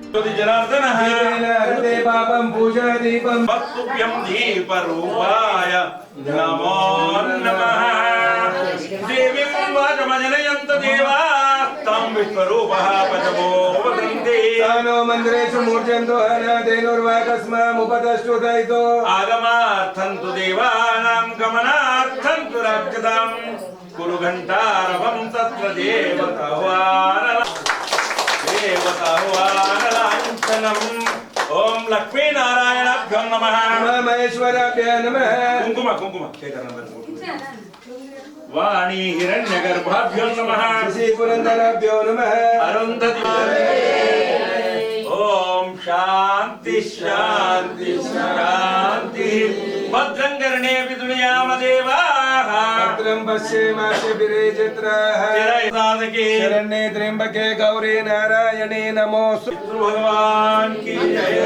जनार्दनः हृदे पापं पूजा दीपं भक्तुभ्यं दीपरूपाय नमो नमः। देवीं वाचमजनयन्त देवाः तं विश्वरूपः पचवो वदन्ति। तानो मन्दिरेषु मूर्छन्तो हनदेनुर्वाकस्मामुपतश्चुदयितो आगमार्थं तु देवानां गमनार्थं तु रक्षतां कुरु घण्टारवं तत्र देवताह्वानलाञ्छनम्। ओम लक्ष्मी नारायणाभ्यो नमः। महेश्वराभ्यो नमः। कुंकुम कुंकुम वाणी हिरण्यगर्भाभ्यो नमः। शशि पुरंदराभ्यो नमः। अरुंधति ओम शांति शांति शांति। भद्रं कर्णेऽपि दुर्याम देवाः भद्रं पश्येमाशभिरेचित्राः चिरैसाधके शरण्ये त्र्यंबके गौरी नारायणे नमोस्तुते। भगवान की जय।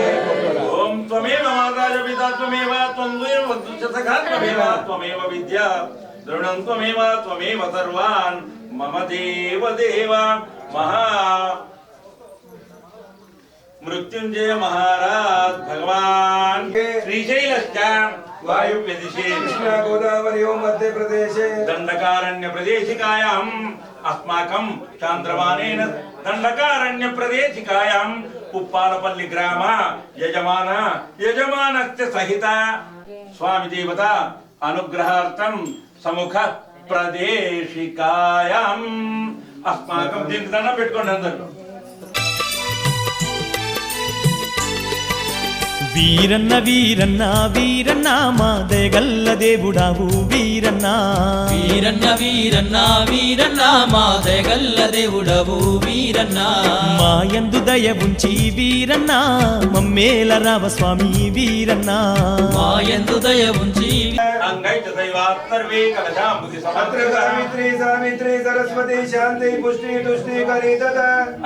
ओम त्वमेव माता च पिता त्वमेव त्वमेव बन्धुश्च सखा त्वमेव त्वमेव विद्या द्रविणं त्वमेव त्वमेव सर्वान् मम देव देव महा मृत्युंजय महाराज भगवान श्रीशैलश्च वायुव्यदिशे कृष्णा गोदावर्यो मध्य प्रदेशे दंडकारण्य प्रदेशिकायाम् अस्माकं चांद्रमानेन दंडकारण्य प्रदेशिकायाम् उप्पालपल्ली ग्राम यजमानस्य सहित स्वामी देवता अनुग्रहार्थं समुख प्रदेशिकायाम् अस्माकं दिनदन पेट्कोंडि अंदरू వీరన్న వీరన్న వీరన్న మా దయగల్ల దేవుడావు వీరన్న వీరన్న వీరన్న వీరన్న మా దయగల్ల దేవుడవు వీరన్న మాయందు దయ ఉంచి వీరన్న మమ్మేల రావ స్వామి వీరన్న మాయందు దయ ఉంచి अंगैत दैवात्तर्वे कलशाम्बुधि अत्र सावित्री सावित्री सरस्वती शांति पुष्टि तुष्टि करितत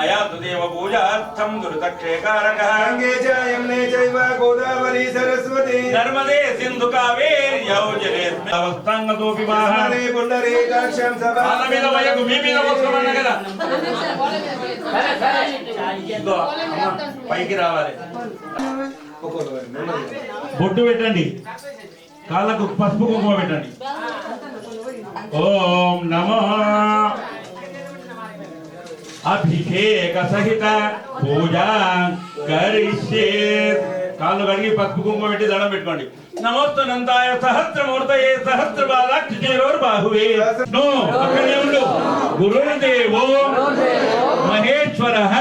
अयातु देव पूजार्थं दुर्दक्षेकारकः गंगे च यमुने चैव गोदावरी सरस्वती नर्मदे सिन्धु कावेरी यौजनेऽस्मिन् अवस्थाङ्गतो विवाहः हरे पुण्डरीकाक्षं सभा ఆనమీదమయ్యకు మీ మీద వస్తున్నాను కదా ఇదో పైకి రావాలి బొట్టు పెట్టండి కాళ్ళకు పసుపు కుంకుమ పెట్టండి ఓం నమో అభిషేక సహిత పూజ కరిష్యే కాళ్ళు కడిగి పసుపు కుంకుమ పెట్టి దండం పెట్టుకోండి నమోస్తనంతాయ సహస్రమూర్తయే సహస్రపాదాక్షిరోర్బాహువే నో అక్కడే ఉండు గురుదేవో మహేశ్వరః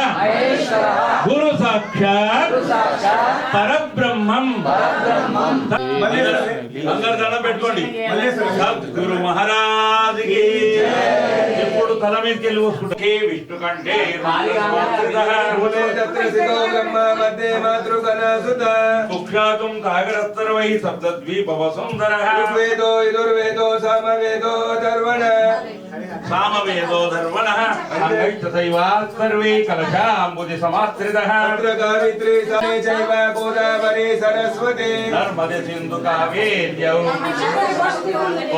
గురు సాక్షాత్ పరబ్రహ్మం అందరు దండం పెట్టుకోండి గురు మహారాజుకి ఎప్పుడు తల మీదకి వెళ్ళి వస్తుంటే విష్ణు కంటే కుక్షాతుం కాగరస్తరవై సప్తద్వీపవ సుందరః ఋగ్వేదో యజుర్వేదో సామవేదో అథర్వణ సామవేదో ధర్వణః అంగైతసైవాస్తర్వే కలశాంబుధి సమాశ్రితః అత్ర గాయత్రీ సమే చైవ గోదావరి సరస్వతి నర్మదే సింధు కావేర్యౌ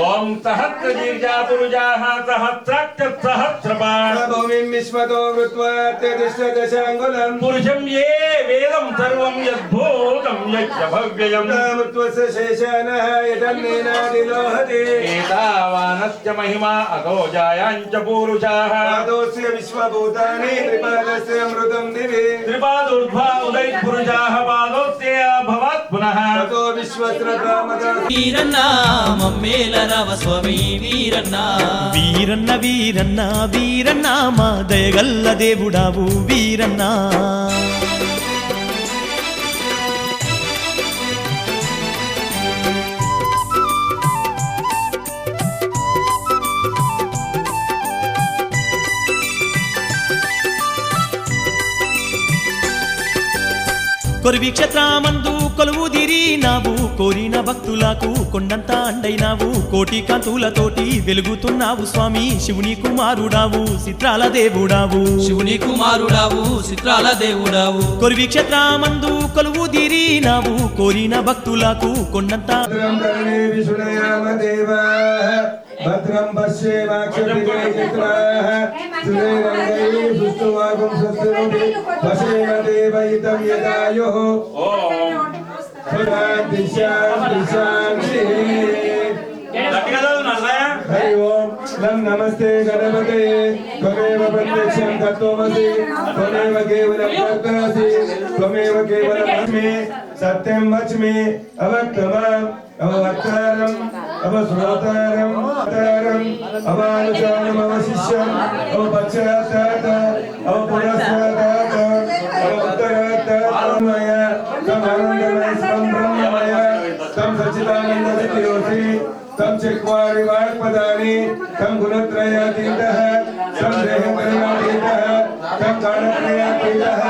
ఓం సహస్ర దీర్ఘాపురుజాః సహస్రాక్ష సహస్రపాణ్ భూమిం విశ్వతో వృత్వా అత్యతిష్ఠదశాంగులం పురుషం ఏ వేదం సర్వం యద్భూతం యజ్ఞ భవ్యయం మృత్వస్య శేషానః యతన్నేనాదిలోహతి ఏతావానస్య మహిమా అతో జాయాంచ పూరుషాః పాదోస్య విశ్వభూతాని త్రిపాదస్య అమృతం దివి త్రిపాదూర్ధ్వా ఉదయ పురుషాః పాదోస్య భవాత్ పునః తతో విశ్వస్రకామదా వీరన్న మమ్మేల రావ స్వామి వీరన్న వీరన్న వీరన్న వీరన్న మా దయగల్ల దేవుడావు వీరన్న కొరివి క్షేత్రమందు కొలువుదిరి నావు కోరిన భక్తులకు కొండంత అండైనావు కోటి కాంతులతోటి వెలుగుతున్నావు స్వామి శివుని కుమారుడావు చిత్రాల దేవుడావు శివుని కుమారుడావు చిత్రాల దేవుడావు కొరివి క్షేత్రమందు కొలువుదిరి నావు కోరిన భక్తులకు కొండంత కరుణే విష్ణుయామ దేవా భద్రం పశ్యేమాక్షిరేచిత్రాః శ్రీరంగైః సుష్ఠువాగుం స్వస్తినోతి పశ్యేమ దేవయితం యదాయుః ఓం శాంతి శాంతి శాంతి గట్టిగా చదువు నల్లయ్య. హరి ఓం నం నమస్తే గణపతే త్వమేవ ప్రత్యక్షం తత్వమసి త్వమేవ కేవలం బ్రహ్మాసి త్వమేవ కేవలం అస్మి సత్యం వచ్మి అవక్తమాం అవవక్తారం అవశ్రోతారం అవతారం అవానుచానం అవశిష్యం అవపశ్చాత్తాత అవపురస్సాదాత అవోత్తరాత్తాత్మయ తమానందమయ స్వం బ్రహ్మమయ తం సచ్చిదానంద స్థితియోసి తం చక్వారి వాక్పదాని తం గుణత్రయాతీతః తం దేహత్రయాతీతః తం కారణత్రయాతీతః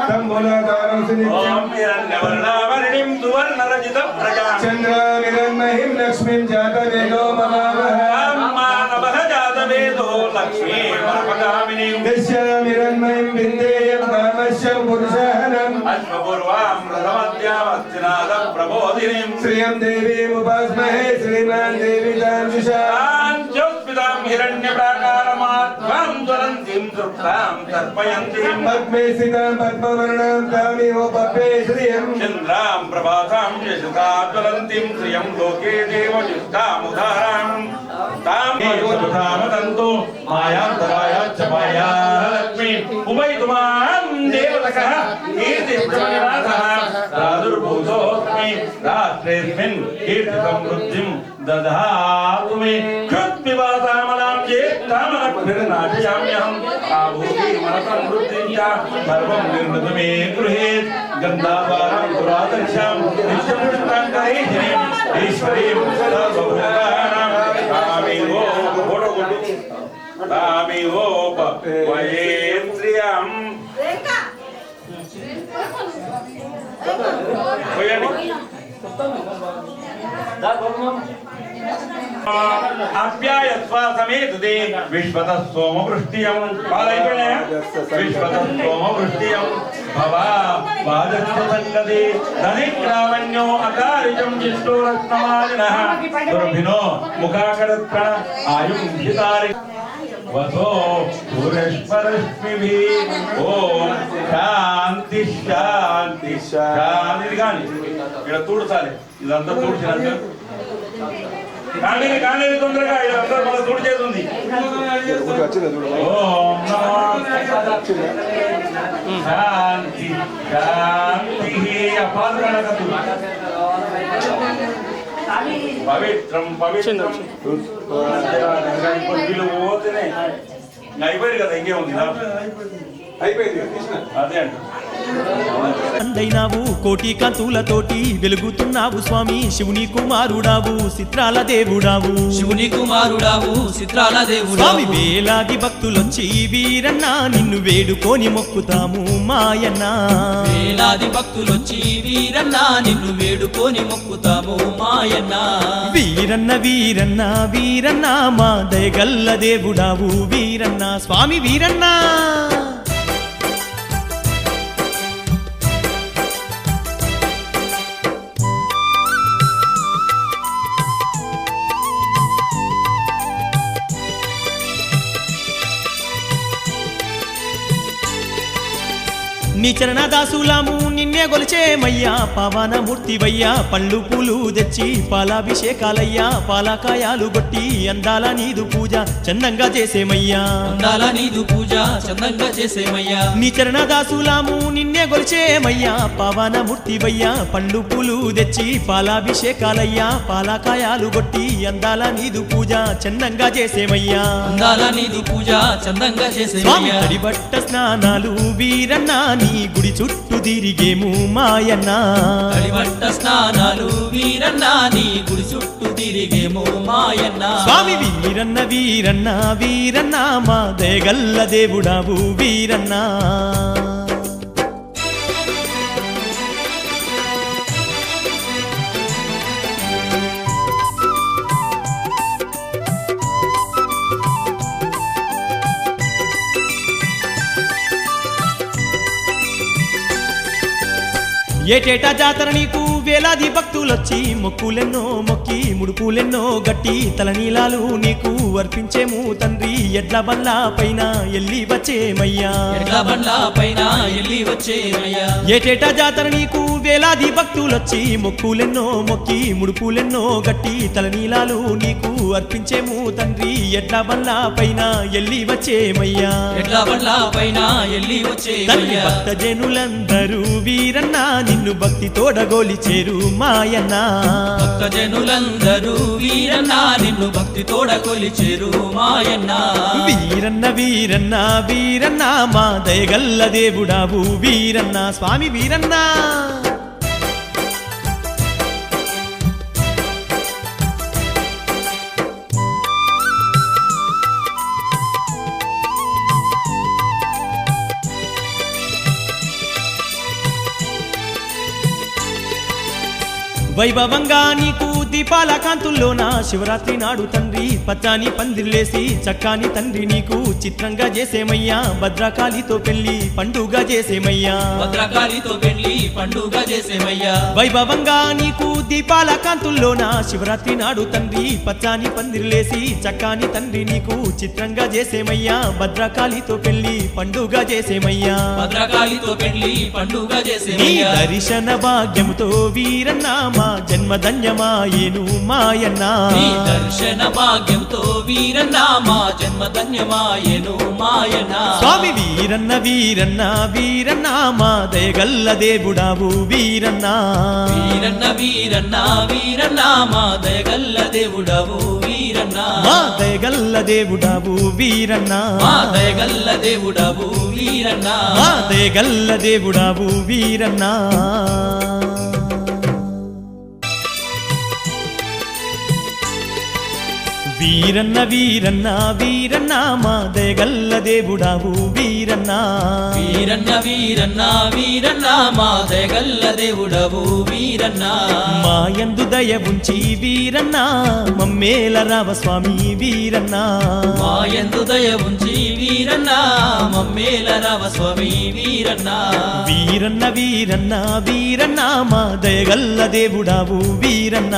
తం మూలాధారం సునిత్యం ఓం హిరణ్యవర్ణావరణిం సువర్ణరజిత ప్రజా చంద్రామిరన్మహిం లక్ష్మీం జాతవేదో మమావహ మానవః జాతవేదో లక్ష్మీ మరపగామినీం దశ్యామిరన్మహిం విందేయం కామశ్యం పురుషాహనం అశ్వపూర్వాం రథమధ్యామస్తినాద ప్రబోధినీం శ్రియం దేవీముపాస్మహే శ్రీమాన్ దేవి దాంజుషా జ్యోత్స్మితాం హిరణ్యప్రాకారమాత్మాం జ్వలంతిం తృప్తాం తర్పయంతిం పద్మే స్థితాం పద్మవర్ణాం తామివోపపే శ్రియం చంద్రాం ప్రభాతాం యశసా జ్వలంతిం శ్రియం లోకే దేవయుక్తాముదారాం తాం దేవతామతంతో మాయాంతరాయాచ్చ మాయా లక్ష్మీ ఉభయతుమాం దేవతకః కీర్తిప్రమణినాథః రాదుర్భూతోస్మి రాష్ట్రేస్మిన్ కీర్తి సమృద్ధిం దదాతు మే కృత్పిబాతామలాం చేత్తామనభిర్నాశయామ్యహం ఆభూతి మనసమృద్ధిం చ సర్వం నిర్మిత మే గృహేత్ గంధాద్వారం పురాతర్షాం నిత్యపుష్టాంకరేషిణీం ఈశ్వరీం సర్వభూతానాం తామివోపయేత్రియం అప్యాయస్వ సమేతుదే విశ్వతః సోమవృష్టియం పాలైపోయినాయ విశ్వతః సోమవృష్టియం భవా వాజస్య సంగతి ధనిక్రామణ్యో అకారిజం జిష్టో రత్నమాలినః దుర్భినో ముఖాకరత్ర ఆయుం హితారి వసో పురస్పరస్మిభిః ఓం శాంతి శాంతి శాంతి కానీ ఇక్కడ తూడ్చాలి ఇదంతా తూడ్చినాక కానీ తొందరగా ఇదంతా మన తూడ్చేస్తుంది ఓం నమో శాంతి శాంతి అపాదకనకతు పవిత్రం పవిత్రం వీళ్ళు పోతేనే అయిపోయింది కదా ఇంకేముంది అయిపోయింది అదే అంట అండైనావు కోటి కాంతులతోటి వెలుగుతున్నావు స్వామి శివుని కుమారుడావు చిత్రాల దేవుడావు శివుని కుమారుడావు చిత్రాల దేవుడావు స్వామి వేలాది భక్తులొచ్చి వీరన్న నిన్ను వేడుకొని మొక్కుతాము మాయన్న వేలాది భక్తులొచ్చి వీరన్న నిన్ను వేడుకొని మొక్కుతాము మాయన్న వీరన్న వీరన్న వీరన్న మా దయగల్ల దేవుడావు వీరన్న స్వామి వీరన్న నీ చరణదాసులాము నిన్నే గొలిచేమయ్యా పవనమూర్తివయ్యా పళ్ళు పూలు తెచ్చి పాలాభిషేకాలయ్యా పాలకాయాలు గొట్టి అందాల నీదు పూజ చందంగా చేసేమయ్యా అందాల నీదు పూజ చందంగా చేసేమయ్యా నీ చరణదాసులాము నిన్నే గొలిచేమయ్యా పవనమూర్తివయ్యా పళ్ళు పూలు తెచ్చి పాలాభిషేకాలయ్యా పాలకాయాలు గొట్టి అందాల నీదు పూజ చందంగా చేసేమయ్యా అందాల నీదు పూజ చందంగా స్వామి చేసేమయ్యా తడిబట్ట స్నానాలు వీరన్న నీ గుడి చుట్టూ తిరిగేము మాయన్న తడిబట్ట స్నానాలు వీరన్న నీ గుడి చుట్టూ తిరిగేమో మాయన్న స్వామి వీరన్న వీరన్న వీరన్న మా దయగల్ల దేవుడావు వీరన్న ఏటేటా జాతర నీకు వేలాది భక్తులు భక్తులొచ్చి మొక్కులెన్నో మొక్కి ముడుపులెన్నో గట్టి తలనీలాలు నీకు అర్పించేము తండ్రి ఎడ్ల బండ్ల పైన ఎల్లి వచ్చేమయ్యా ఎడ్ల బండ్ల పైన ఎల్లి వచ్చేమయ్యా ఏటేటా జాతర నీకు వేలాది భక్తులొచ్చి మొక్కులెన్నో మొక్కి ముడుపులెన్నో గట్టి తలనీలాలు నీకు అర్పించేము తండ్రి ఎడ్ల బండ్ల పైన ఎల్లి వచ్చేమయ్యా ఎడ్ల బండ్ల పైన ఎల్లి తండ్రి వచ్చేమయ్యా భక్త జనులందరూ వీరన్న నిన్ను భక్తి తోడగోలిచేరు మాయన్న భక్త జనులందరూ వీరన్న నిన్ను భక్తి తోడ కొలిచేరు మాయన్న వీరన్న వీరన్న వీరన్న మా దయగల్ల దేవుడావు వీరన్న స్వామి వీరన్న వైభవంగా నీకు దీపాల కాంతుల్లోన శివరాత్రి నాడు తండ్రి పచ్చాని పందిర్లేసి చక్కాని తండ్రి నీకు చిత్రంగా చేసేమయ్యా భద్రకాళితో పెళ్లి పండుగ చేసేమయ్యా భద్రకాళితో పెళ్లి పండుగ చేసేమయ్యా వైభవంగా నీకు దీపాల కాంతుల్లోన శివరాత్రి నాడు తండ్రి పచ్చాని పందిర్లేసి చక్కాని తండ్రి నీకు చిత్రంగా చేసేమయ్యా భద్రకాళితో పెళ్లి పండుగ చేసేమయ్యా భద్రకాళితో పెళ్లి పండుగ నీ చేసేమయ్యా దర్శన భాగ్యముతో వీరన్న మా జన్మధన్యమాయేను మాయన్న నీ దర్శన భాగ్యంతో వీరన్న మా జన్మ ధన్యమాయను మాయన స్వామి వీరన్న వీరన్న వీరన్న మా దయగల్ల దేవుడావు వీరన్న వీరన్న వీరన్న వీరన్న మా దయగల్ల దేవుడవు వీరన్న మా దయగల్ల దేవుడావు వీరన్న మా దయగల్ల దేవుడవు వీరన్న మా దయగల్ల దేవుడావు వీరన్న వీరన్న వీరన్న వీరన్న మా దయగల్ల దేవుడావు వీరన్న వీరన్న వీరన్న వీరన్న మా దయగల్ల దేవుడవు వీరన్న మాయందు దయ ఉంచి వీరన్న మమ్మేల రావ స్వామి వీరన్న మాయందు దయ ఉంచి వీరన్న మమ్మేల రావ స్వామి వీరన్న వీరన్న వీరన్న వీరన్న మా దయగల్ల దేవుడావు వీరన్న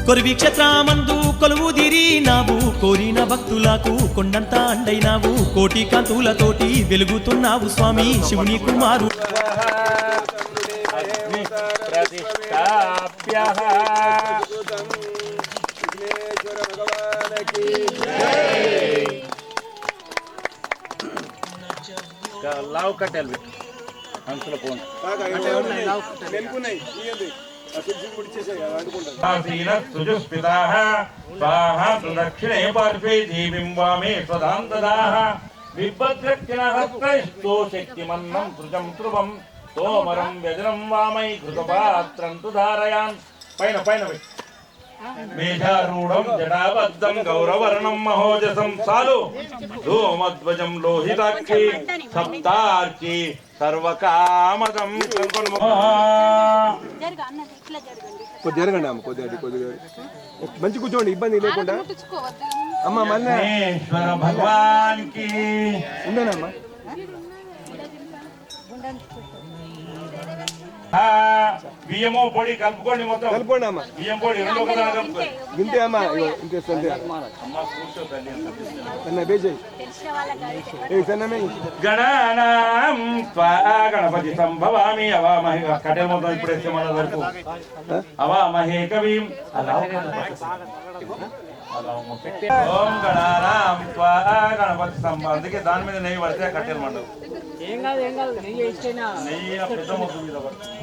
కొరివి క్షేత్రమందు కొలువుదిరి నావు కోరిన భక్తులకు కొండంత అండైనావు కోటి కాంతులతోటి వెలుగుతున్నావు స్వామి శివుని కుమారు లావు కట్టెలు అంచుల పోను దక్షిణే పార్శ్వే జీవిం వామే స్వదాంతదాః బిభ్రద్రక్షిణః హస్తైస్తో శక్తిమన్నం ధృజం ధ్రువం తోమరం వ్యజనం వామై ఘృతపాత్రం తు ధారయాన్ పైన పైన మేఘారూఢం జటాబద్ధం గౌరవర్ణం మహోజసం సాలు ధూమధ్వజం లోహితాక్షి సప్తార్చి సర్వకామదం కొద్ది జరగండి అమ్మ కొద్దిగా మంచి కూర్చోండి ఇబ్బంది లేకుండా అమ్మ మల్లేశ్వర భగవాన్ కి ఉండనమ్మా బియ్యము పొడి కలుపుకోండి మొత్తం కలుపుకోండి అమ్మ బియ్యం పొడి రెండు ఒకదాని కలుపుకోండి గింతే అమ్మ ఇంతే సంతే అమ్మ కూర్చో తల్లి సన్న బేజయ్ ఏ సన్నమే గణానాం త్వా గణపతి సంభవామి అవామహే కట్టెల మొత్తం ఇప్పుడు వేస్తే మన వరకు అవామహే కవిం ఓం గణానాం త్వా గణపతి సంభవ అందుకే దాని మీద నెయ్యి పడితే కట్టెలు మండవు నెయ్యి పెద్ద మొత్తం మీద పడుతుంది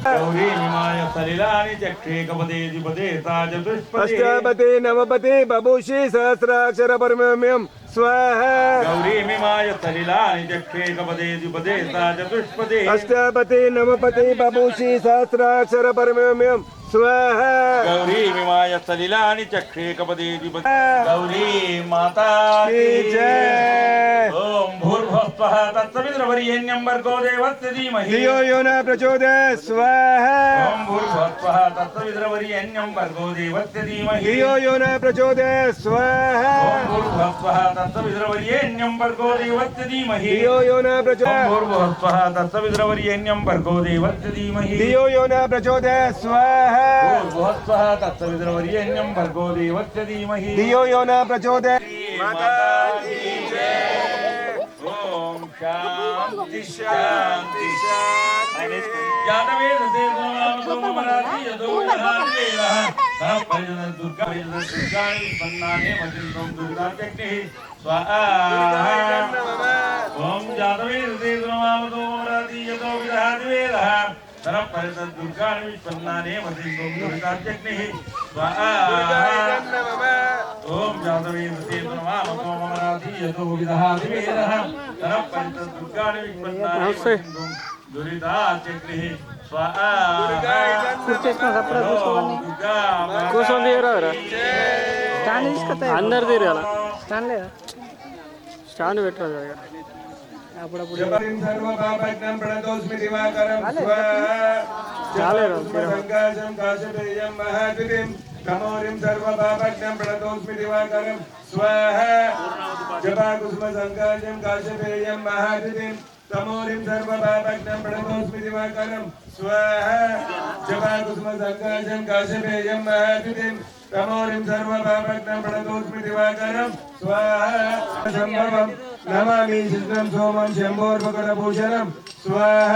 గౌరీ హిమాయ సలిలాని చక్షేకపదే దిపదే తాజతుష్పదే అష్టాపతే నవపతే బభూషి సహస్రాక్షర పరమేయం స్వాహ గౌరీ హిమాయ సలిలాని చక్షేకపదే దిపదే తాజతుష్పదే అష్టాపతే నవపతే బభూషి సహస్రాక్షర పరమేయం స్వాహ గౌరీ హిమాయ సలిలాని చక్షేకపదే దిపదే గౌరీ మాతా కీ జై ఓం భూర్భువః भूर्भुवस्वः तत्सवितुर्वरेण्यं भर्गो देवस्य धीमहि धियो यो न प्रचोदयात् स्वाहा ॐ भूर्भुवस्वः तत्सवितुर्वरेण्यं भर्गो देवस्य धीमहि धियो यो न प्रचोदयात् स्वाहा ॐ भूर्भुवस्वः तत्सवितुर्वरेण्यं भर्गो देवस्य धीमहि धियो यो न ॐ प्रचोदयात् भूर्भुवस्वः तत्सवितुर्वरेण्यं भर्गो देवस्य धीमहि धियो यो न प्रचोदयात् स्वाहा भूर्भुवस्वः तत्सवितुर्वरेण्यं भर्गो देवस्य धीमहि धियो यो न प्रचोदयात् माता की जय। ओम शांति शांति शांति जातवेदसे सोममराति यदो विहारेणः तः परिजन दुर्गा विपन्नाने मतिं दुर्गात्यग्निः स्वाहा ओम जातवेदसे सोममराति यदो विहारेणः तः परिजन दुर्गा विपन्नाने मतिं दुर्गात्यग्निः स्वाहा ओम जातवेदसे सोममराति यदो विहारेणः तः परिजन दुर्गा विपन्नाने मतिं दुरितात्यग्निः स्वाहा కూర్చొని తీయరా స్టాండ్ తీసుకొస్తా అందరు తీరాల స్టాండ్ లేదా స్టాండ్ పెట్టరా అప్పుడప్పుడు జపరిం సర్వపాపజ్ఞం ప్రణతోస్మి దివాకరం చాలేరా సంకాశం కాశపేయం మహాద్వితిం తమోరిం సర్వపాపజ్ఞం ప్రణతోస్మి దివాకరం స్వాహ జపాకుసుమ సంకాశం కాశపేయం మహాద్వితిం తమోరిం సర్వపాపజ్ఞం ప్రణతోస్మి దివాకరం స్వాహ జపాకుసుమ సంకాశం కాశపేయం మహాద్వితిం తమోరిం సర్వపాపజ్ఞం ప్రణతోస్మి దివాకరం స్వాహ సంభవం నమామి శుద్ధం సోమం శంభోర్పకటభూషణం స్వాహ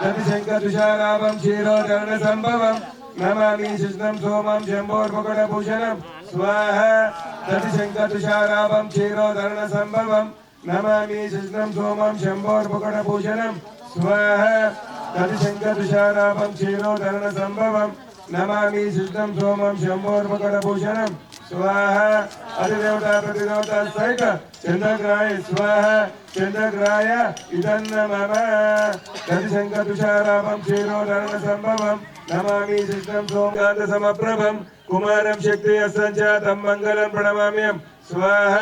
దతిశంకతుషారాభం క్షీరోధరణ సంభవం నమామి శుద్ధం సోమం శంభోర్పకటభూషణం స్వాహ దతిశంకతుషారాభం క్షీరోధరణ సంభవం నమామి శుద్ధం సోమం శంభోర్పకటభూషణం స్వాహ దతిశంకతుషారాభం క్షీరోధరణ సంభవం నమామి శుద్ధం సోమం శంభోర్పకటభూషణం స్వాహ అధిదేవత ప్రతిదేవత సహిత చంద్రగ్రాయ స్వాహ చంద్రగ్రాయ ఇదన్న మమ దతిశంకతుషారాభం క్షీరోధరణ సంభవం నమామి శుద్ధం సోమకాంత సమప్రభం కుమారం శక్తి అసంజాతం మంగళం ప్రణమామ్యం స్వాహ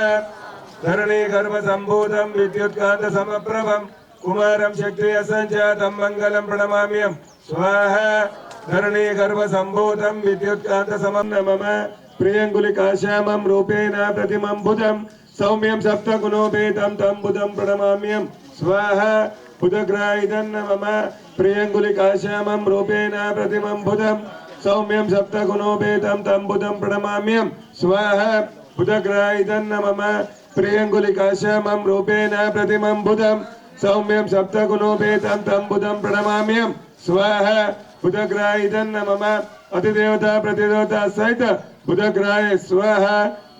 ధరణీ గర్భ సంభూతం విద్యుత్కాంత సమప్రభం కుమారం శక్తి అసంజాతం మంగళం ప్రణమామ్యం స్వాహ ధరణీ గర్భ సంభూతం విద్యుత్కాంత సమం మమ ప్రియంగులికాశ్యామం రూపేణ ప్రతిమం బుధం సౌమ్యం సప్తగుణోపేతం తం బుధం ప్రణమామ్యం స్వాహ బుధగ్రాయిదన్న మమ ప్రియంగులికాశ్యామం రూపేణ ప్రతిమం బుధం సౌమ్యం సప్తగుణోపేతం తం బుధం ప్రణమామ్యం స్వాహ బుధగ్రాయిదన్న మమ ప్రియంగులికాశ్యామం రూపేణ ప్రతిమం బుధం సౌమ్యం సప్తగుణోపేతం తం బుధం ప్రణమామ్యం స్వాహ బుధగ్రాయిదన్న మమ అతిదేవత ప్రతిదేవత సహిత బుధగ్రాయ స్వాహ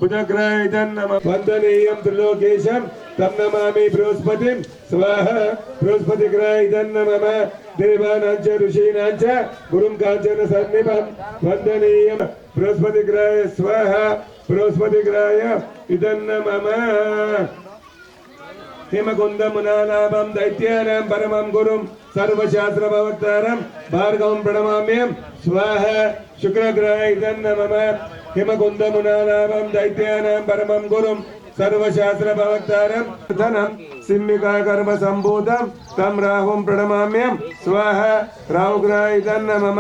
బుధగ్రాయిదన్న మమ వందనీయం త్రిలోకేశం తం నమామి బృహస్పతిం స్వాహ బృహస్పతిగ్రాయిదన్న మమ దేవానాంచ ఋషీనాంచ గురుం కాంచన సన్నిభం వందనీయం బృహస్పతిగ్రాయ స్వాహ బృహస్పతిగ్రాయ ఇదన్న మమ హిమకుందమునాలాభం దైత్యానాం పరమం గురుం సర్వశాస్త్రభవక్తారం భార్గవం ప్రణమామ్యం స్వాహ శుక్రగ్రహైదన్న మమ హిమకుందమునాలాభం దైత్యానాం పరమం గురుం సర్వశాస్త్రభవక్తారం ధనం సింహికాకర్మ సంభూతం తం రాహుం ప్రణమామ్యం స్వాహ రాహుగ్రహైదన్న మమ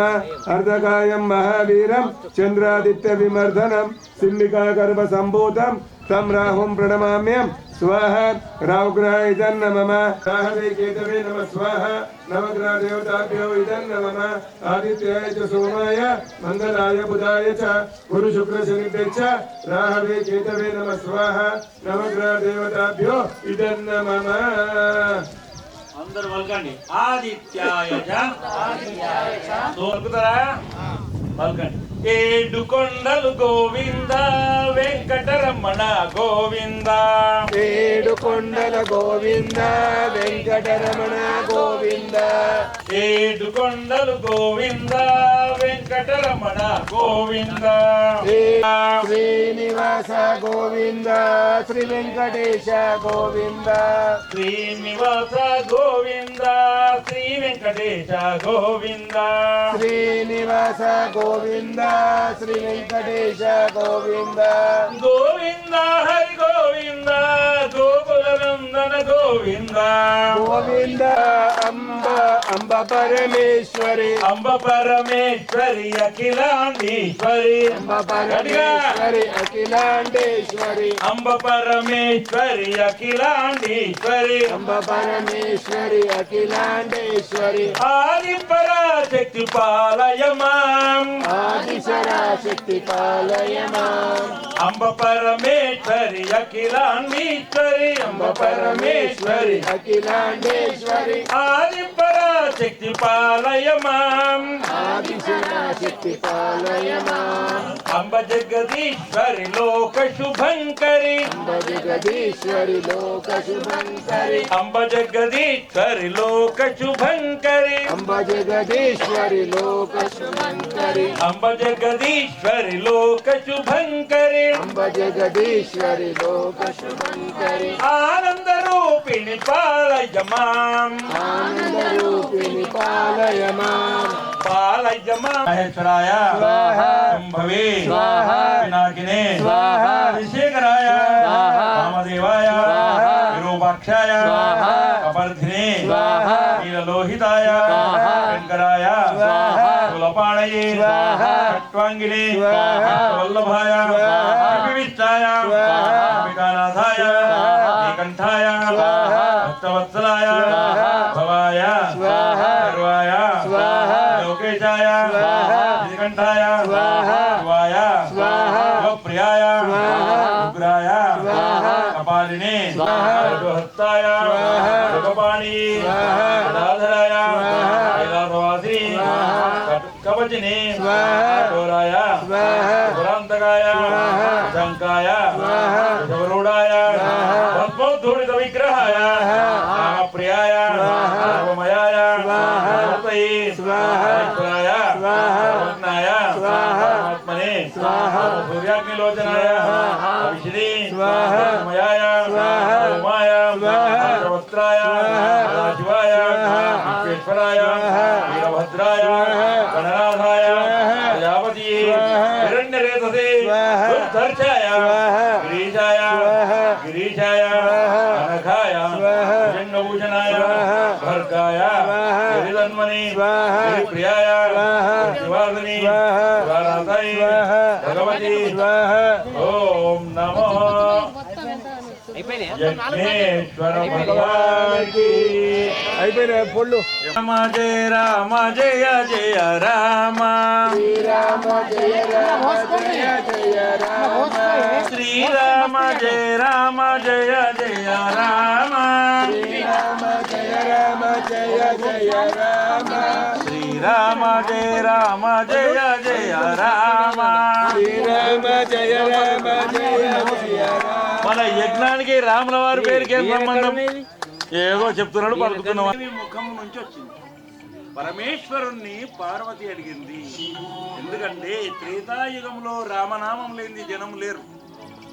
అర్ధకాయం మహావీరం చంద్రాదిత్య విమర్దనం సింహికాకర్మ సంభూతం తం రాహుం ప్రణమామ్యం స్వాహ రాహుగ్రహైదన్న మమ రాహవే కేతవే నమ స్వాహ నవగ్రహ దేవతాభ్యో ఇదన్న మమ ఆదిత్యాయ చ సోమాయ మంగళాయ బుధాయ చ గురు శుక్ర శనిభ్యశ్చ రాహవే కేతవే నమ స్వాహ నవగ్రహ దేవతాభ్యో ఇదన్న మమ అందరూ పలకండి ఆదిత్యాయ చ దొరుకుతారా పలకండి ఏడు కొండలు గోవింద వెంకటరమణ గోవింద ఏడు కొండల గోవింద వెంకటరమణ గోవింద ఏడు కొండలు గోవింద వెంకటరమణ గోవింద శ్రీనివాస గోవింద శ్రీ వెంకటేశ గోవింద శ్రీనివాస గోవింద శ్రీ వెంకటేశ గోవింద శ్రీనివాస గోవింద శ్రీ వెంకటేశ గోవింద గోవింద హరి గోవింద గోకుల నందన గోవింద గోవింద అంబ అంబ పరమేశ్వరి అంబ పరమేశ్వరి అఖిలాండేశ్వరి అంబ పరమేశ్వరి అఖిలాండేశ్వరి అంబ పరమేశ్వరి అఖిలాండేశ్వరి అంబ పరమేశ్వరి అఖిలాండేశ్వరి ఆది పరాశక్తి పాలయమాం ఆదిశరాశక్తి పాలయమాం అంబ పరమేశ్వరి అఖిలాండేశ్వరి అంబ పరమేశ్వరి అఖిలాండేశ్వరి ఆది పరాశక్తి పాలయమాం ఆదిశరాశక్తి పాలయమాం అంబ జగదీశ్వరి లోక శుభంకరి అంబ జగదీశ్వరి లోక శుభంకరి అంబ జగదీశ్వరి లోక శుభంకరి అంబ జగదీశ్వరి లోక శుభంకరి అంబ జగదీశ్వరి లోక శుభంకరి అంబ జగదీశ్వరి లోక శుభంకరి ఆనంద రూపిణి పాలయమాం ఆనందరూపిణి పాలయమాం పాలయమాం మహేశ్వరాయ స్వాహా శంభవే స్వాహా పినాకినే స్వాహా అభిషేకరాయ స్వాహా వామదేవాయ స్వాహా విరూపాక్షాయ స్వాహా కపర్ధినే స్వాహా నీలలోహితాయ స్వాహా శంకరాయ స్వాహా కులపాణయే స్వాహా ఖట్వాంగినే స్వాహా వల్లభాయ స్వాహా కపివిష్టాయ స్వాహా అంబికానాథాయ స్వాహా నీకంఠాయ స్వాహా భక్తవత్సలాయ స్వాహా భవాయ స్వాహా సర్వాయ స్వాహా లోకేశాయ స్వాహా నీకంఠాయ స్వాహా శివాయ స్వాహా శివప్రియాయ స్వాహా ఉగ్రాయ స్వాహా కపాలినే స్వాహా హస్తాయ స్వాహా సుఖపాణి స్వాహా గదాధరాయ స్వాహా కైలాసవాసి స్వాహా కవచినే స్వాహా ఘోరాయ స్వాహా పురాంతకాయ స్వాహా శంకాయ స్వాహా శవరుడాయ స్వాహా భస్మోద్ధూళిత విగ్రహాయ స్వాహా రామప్రియాయ స్వాహా సర్వమయాయ స్వాహా మూర్తయే స్వాహా ఈశ్వరాయ స్వాహా రత్నాయ స్వాహా పరమాత్మనే స్వాహా సూర్యాగ్నిలోచనాయ స్వాహా విష్ణే స్వాహా సోమయాయ స్వాహా ఉమాయ స్వాహా వస్త్రాయ స్వాహా శివాయ స్వాహా విశ్వేశ్వరాయ స్వాహా వీరభద్రాయ స్వాహా గణనాథాయ స్వాహా ప్రజాపతియే స్వాహా హిరణ్యరేతసే స్వాహా దుర్ధర్షాయ స్వాహా గిరీశాయ స్వాహా గిరీశాయ స్వాహా అనఘాయ స్వాహా జంగభూషణాయ స్వాహా భర్గాయ స్వాహా గిరిధన్మనే స్వాహా ప్రియాయ స్వాహా శివాసిని స్వాహా పురాణాథాయ స్వాహా భగవతి స్వాహా ఓం నమో యజ్ఞేశ్వర భగవానికి అయిపోయినా పొళ్ళు రామ జయ జయ రామ శ్రీరామ జయ రామ జయ జయ రామ శ్రీరామ జయ జయ రామ శ్రీరామ జయ రామ జయ జయ రామ శ్రీరామ జయ జయ రామ శ్రీరామ జయ రామ జయ జయ రామ మన యజ్ఞానికి రాముల వారి పేరుకి ఏం సంబంధం? ఏదో చెప్తున్నాడు పలుకుతున్నాం. ముఖం నుంచి వచ్చింది. పరమేశ్వరుణ్ణి పార్వతి అడిగింది. ఎందుకంటే త్రేతాయుగంలో రామనామం లేని జనం లేరు,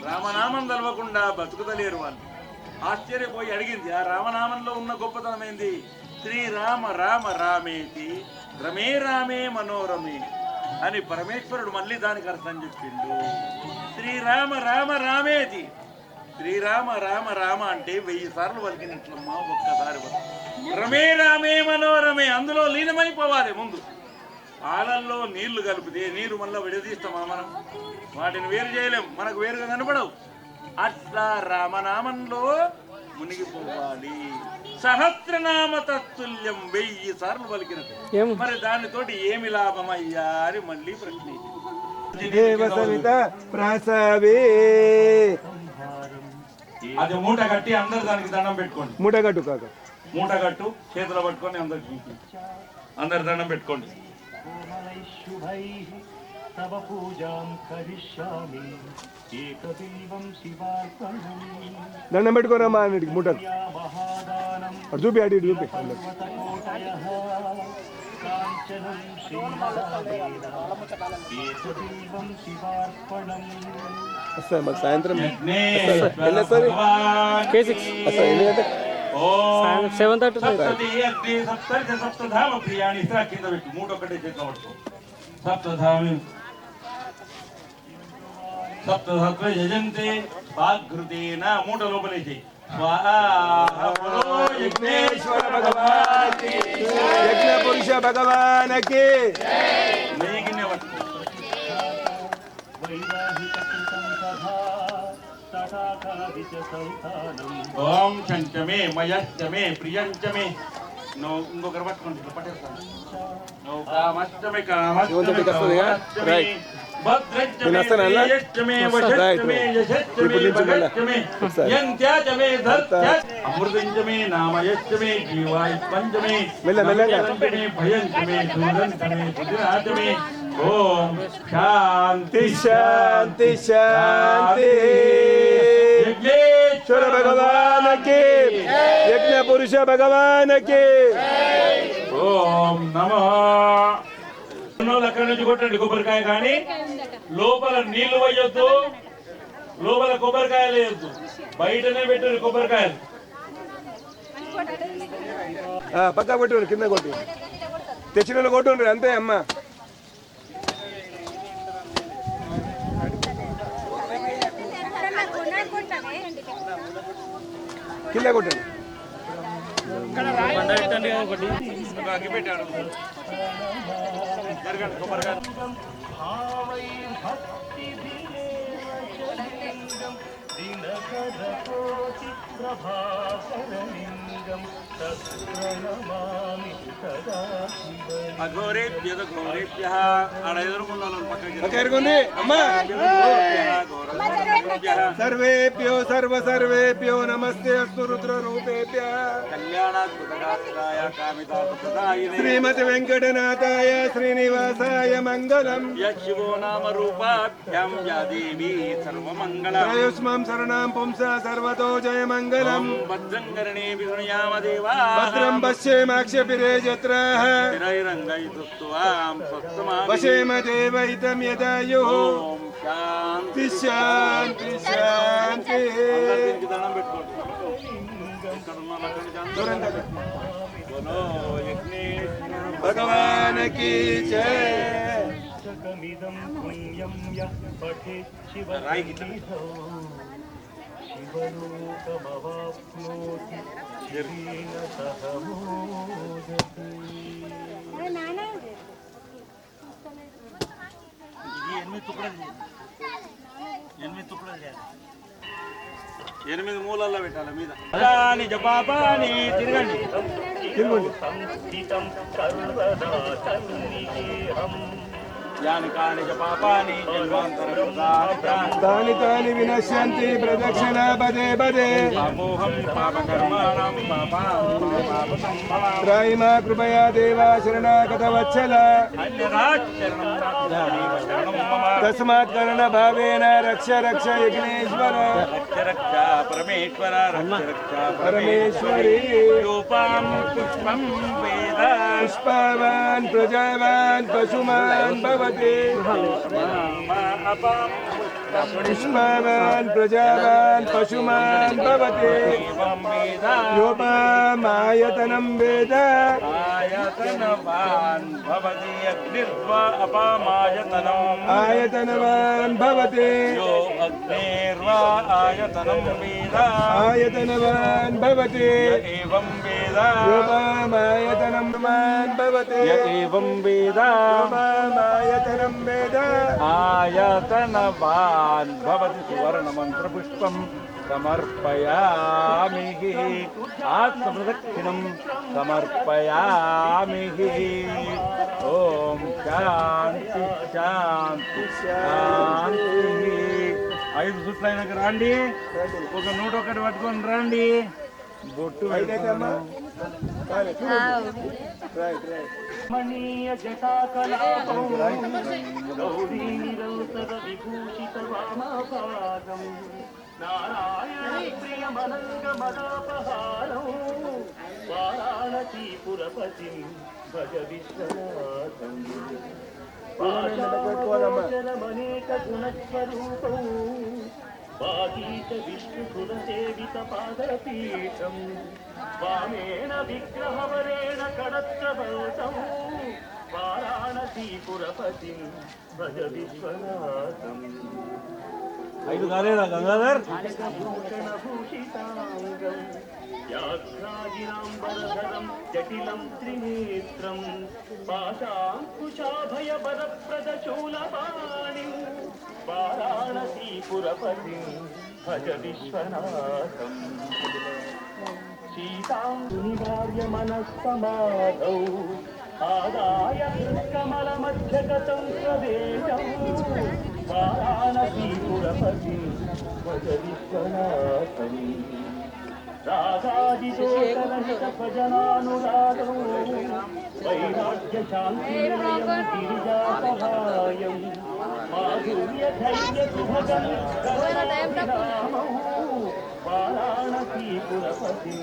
రామనామం తెలవకుండా బతుకుతలేరు వాళ్ళు. ఆశ్చర్యపోయి అడిగింది, ఆ రామనామంలో ఉన్న గొప్పతనం ఏంది? శ్రీరామ రామ రామేతి రమే రామే మనోరమే అని పరమేశ్వరుడు మళ్ళీ దానికి అర్థం చెప్పిండు. శ్రీరామ రామ రామేతి, శ్రీరామ రామ రామ అంటే 1000 సార్లు పలికినట్లమ్మా, ఒక్కసారి రమే రామే మనోరమే, అందులో లీనమైపోవాలి. ముందు పాలల్లో నీళ్లు కలిపితే నీరు మళ్ళీ విడదీస్తామా మనం? వాటిని వేరు చేయలేం, మనకు వేరుగా కనపడవు. అట్లా రామనామంలో మునిగిపోవాలి. సహస్రనామ తత్తుల్యం 1000 సార్లు పలికినట్టు. మరి దానితోటి ఏమి లాభమయ్యా అని మళ్ళీ ప్రశ్నించింది. దేవ సవిత ప్రసవే అది మూట కట్టి అందరు దానికి దండం పెట్టుకోండి. మూటగట్టు కాక మూట కట్టు, చేతిలో పట్టుకొని అందరికి అందరు దండం పెట్టుకోండి. तव पूजां करिष्यामि एकबिल्वं शिवार्पणम् దండం పెట్టుకోరమ్మా అన్నిటికి మూటలు महादानं అటు చూపి అటు ఇటు చూపి पर्वतकोटयः काञ्चनं श्रीमदावेन एकबिल्वं शिवार्पणम् వస్తాయి మాకు సాయంత్రం యజ్ఞేశ్వర వెళ్ళేసరి భగవానికి వస్తాయి ఎన్ని గంటలకు? ఓం 7:30 సప్తతి అగ్ని సప్తర్షి సప్తధామ ప్రియాణి ఇతర కింద పెట్టు. మూట ఒకటే చేతిలో పట్టుకో. సప్తధామి సప్తధత్వ యజంతే వాగ్ృతేన మూట లోపలేసి स्वाहा बोलो यज्ञेश्वर भगवान की यज्ञ पुरुष भगवान की नहीं गिने वक्त ओम शंचमे मयश्चमे प्रियंचमे नो इंगो गरबत कोण पटेल नो कामश्चमे कामश्चमे कामश्चमे भद्रश्चमे प्रियश्चमे वशश्चमे यशश्चमे भगश्चमे यंत्याचमे धर्त्या अमृतंचमे नामयश्चमे जीवाय पंचमे नमयंचमे भयंचमे दूरंचमे बुद्धिराचमे ओम शांति शांति शांति यज्ञेश्वर भगवान की यज्ञ पुरुष भगवान की ఓం నమః అక్కడి నుంచి కొట్టండి కొబ్బరికాయ కానీ లోపల నీళ్లు వేయొద్దు లోపల కొబ్బరికాయలు వేయొద్దు బయటనే పెట్టండి కొబ్బరికాయలు పక్క కొట్టు కింద కొట్టు తెచ్చిన కొట్టు అంతే అమ్మ కింద కొట్టండి పెట్టాడు కొబ్బరికాయ అఘోరేభ్యః ఆడ ఎదురుకున్న పక్కరుకుంది అమ్మా सर्वेभ्यो सर्वेभ्यो नमस्ते अस्तु रुद्र रूपेभ्यः कल्याणात्मकाय कामितार्थप्रदायिने श्रीमति वेंकटनाथाय श्रीनिवासाय मंगलम् यशिवो नाम रूपाभ्यां या देवी सर्वमङ्गलम् त्रयोस्मां शरणां पुंसा सर्वतो जय मंगलम् भद्रं कर्णे विष्णुयाम देवा भद्रं पश्येमाक्षपिरे जत्राः स्थिरैरङ्गैस्तुवां स्वस्तमामि वशेम देवहितं यदायुः ओम शांति शांति शांति भगवान की जय ఎనిమిది మూలల్లో పెట్టాలి మీద పాపాని జపాపాని తిరగండి యాని కాని జపాపాని तानि तानि विनश्यन्ति प्रदक्षिणा पदे पदे అమోహం పాపకర్మాణం त्रायिमा कृपया देवा शरणागतवत्सल तस्मात् करणभावेन रक्ष रक्ष यज्ञेश्वर रक्षा परमेश्वर रक्षा परमेश्वरी रूपां पुष्पं वेद पुष्पवान् प्रजावान् पशुमान् भवति पुष्पवान् प्रजावान् पशुमान् भवति योपामायतनं वेद आयतनवान् भवति अग्निर्वा अपामायतनम् आयतनवान् भवति यो अग्नेर्वा आयतनं वेद आयतनवान् भवति एवं वेद योपामायतनं वान् भवति एवं वेद योपामायतनं वेद आयतनवान् भवति सुवर्णमन्त्रपुष्पं समर्पयामि आत्मप्रदक्षिणं समर्पयामि ओम शांति शांति शांति ఐదు సుట్లైనాక రండి ఒక 101 పట్టుకొని రండి బొట్టు మణీయ జటాకలాపం గౌరీ నిరంతర విభూషిత వామపాదం నారాయణ ప్రియమనంగ మదాపహారం వారాణసీపురపతిం భజ విశ్వనాథం పాశామనేక గుణస్వరూపం వాగీత విష్ణుసురసేవిత పాదపీఠం వామేణ విగ్రహవరేణ కడత్రవల్తం వారాణసీపురపతిం భజ విశ్వనాథం భూషణభూషితాంగం వ్యాఘ్రాజినాంబరధరం జటిలం త్రినేత్రం పాశాంకుశాభయవరప్రదశూలపాణిం వారాణసీపురపతిం భజ విశ్వనాథం సీతాంగునివార్యమనస్సమాధౌ ఆదాయ కమలమధ్యగతం ప్రదేశం వారాణసీపురపతిం భజ విశ్వనాథం రాగాదిదోకరహితభజనానురాగం వైరాగ్యశాంతినిలయం గిరిజాసహాయం మాధుర్యధైర్యసుభగం కరుణాభిరామం వారాణసీపురపతిం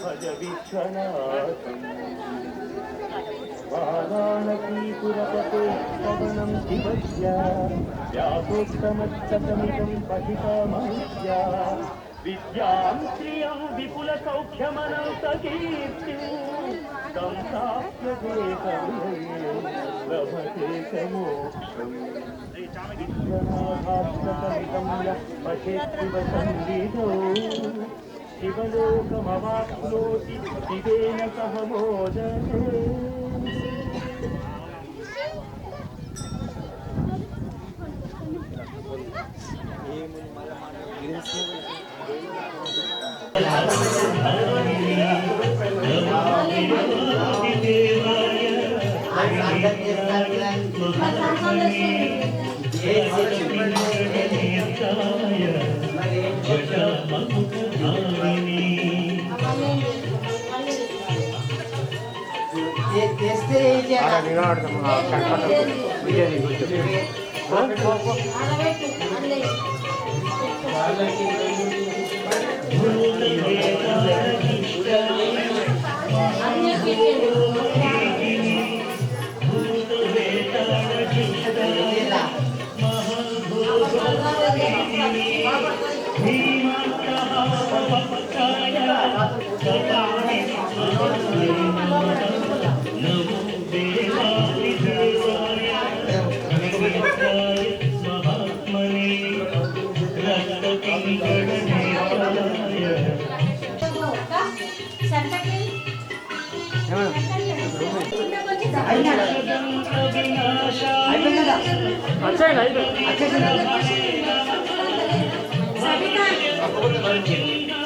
భజ విశ్వనాథం వారాణసీపురపతే పవనం శివస్య వ్యాసోక్తమస్తమిదం పఠితమహ్య విద్యాం శ్రియం విపుల సౌఖ్యమనంతకీర్తిం తం ప్రాప్య లభతే మోక్షం విశ్వనాథాస్తమిదం యః పఠేత్ శివ సంవిదో శివలోకమవాప్నోతి శివేన సహ మోదతే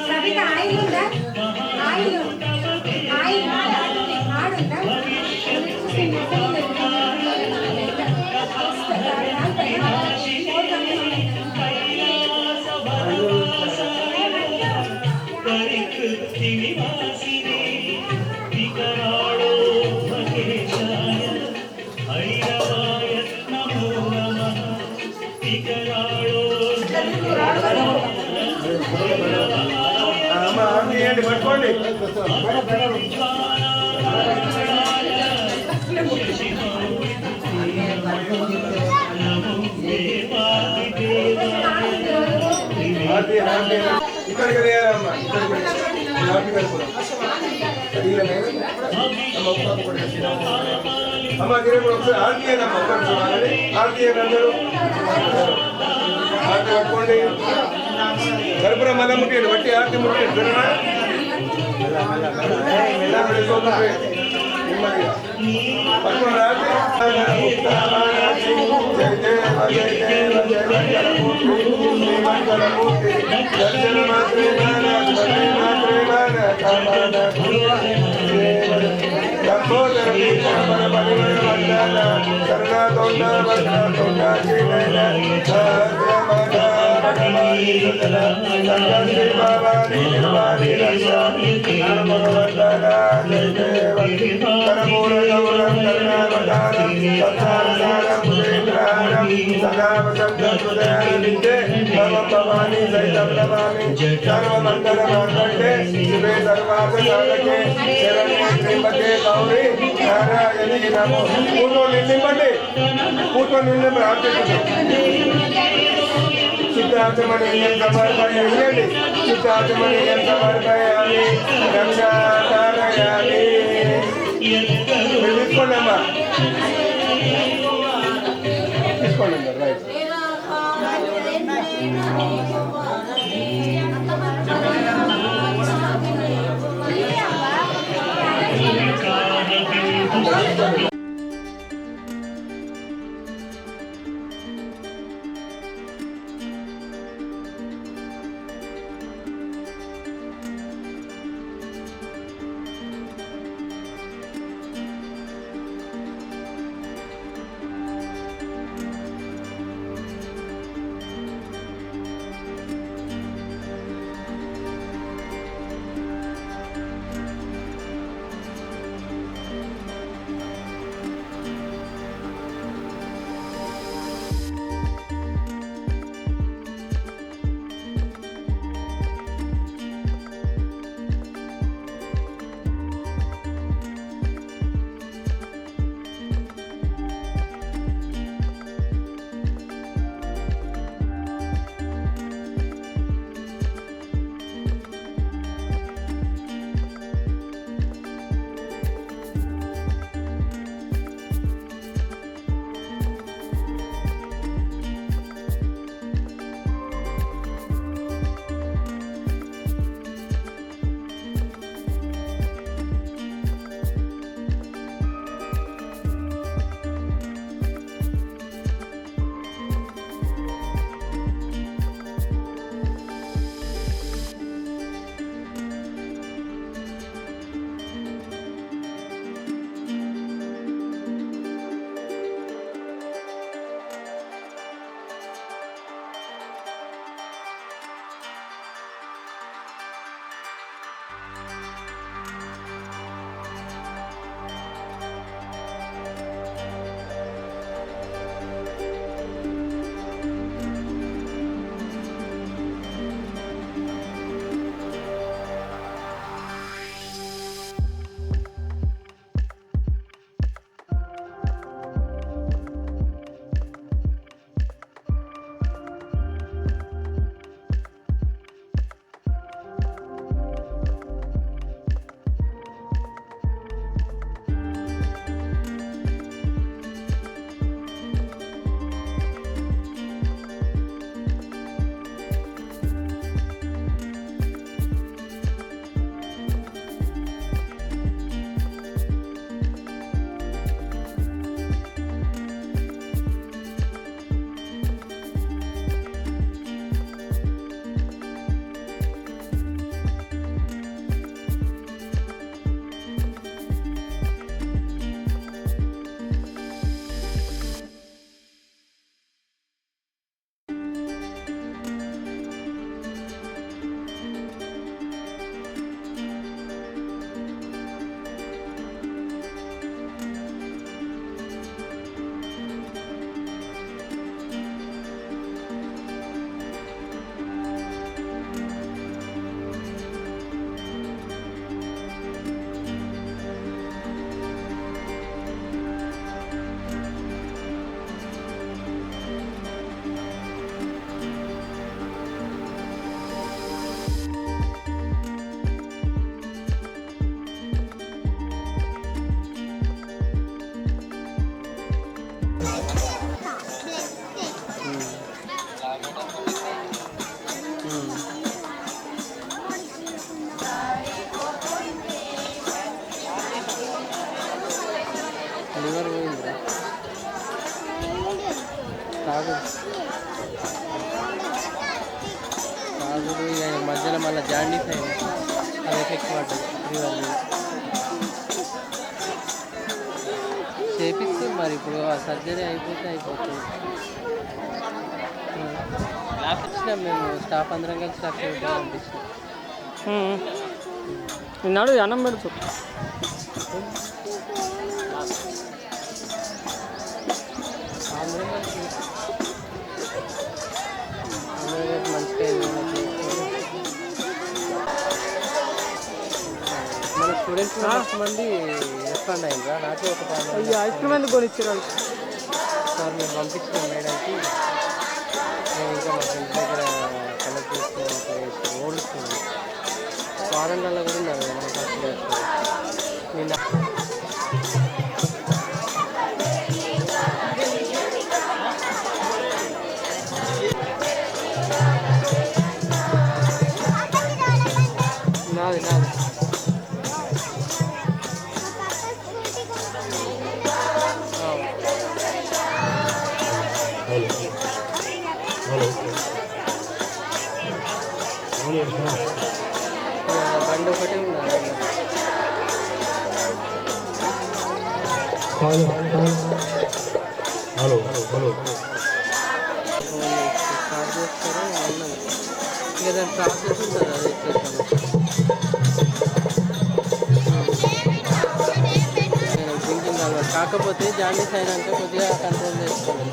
సవిత ఆయిల్ ఉందా ఆయిల్ ఆయిల్ ఆడుందా పట్టుకోండి ఇక్కడికి వేయాలమ్మా అమ్మ ఒకసారి ఆర్టీ అమ్మా ఒకసారి ఆర్టీ అందరూ ఆర్టీ పట్టుకోండి గర్భర మళ్ళీ ముట్టేయండి బట్టి ఆర్టీ ముట్టేయండి పట్టుకోండి కూర్చొని సిద్ధార్థమణీయం సమర్పయామి సిద్ధార్థమణీయం సమర్పయామి రక్షాకారయామి తీసుకోండి అమ్మా తీసుకోండి రైట్ లివర్ పోయిందిరా తాగుడు ఇక మధ్యలో మళ్ళీ జాండీస్ అయింది అది ఎఫెక్ట్ పడ్డది లివర్ మీద చేపిస్తుంది మరి ఇప్పుడు ఆ సర్జరీ అయిపోతుంది ఇచ్చినాం మేము స్టాఫ్ అందరం కలిసి లక్ష పంపించినాం నిన్నాడు అన్నం పెడుతూ మన స్టూడెంట్స్ మంది రెస్పాండ్ అయిందా నాకు ఒక ఐస్ క్రీమ్ ఎందుకు కొనిచ్చారు సార్ మేము పంపించినాం మేడంకి నేను ఇంకా మా ఫ్రెండ్స్ దగ్గర కలెక్ట్ చేసుకుని ఓడిస్తున్నాను వారంలో కూడా ఉన్నారు మన ఫస్ట్ నిన్న నాది బండి ఒకటే ఉన్నది స్టార్ట్ చేస్తారో అన్నది ఇక దాని ప్రాసెస్ ఉంటుంది అది నేను డ్రింకింగ్ అలవాటు కాకపోతే జాండీస్ అయినాక కొద్దిగా కంట్రోల్ చేసుకోవాలి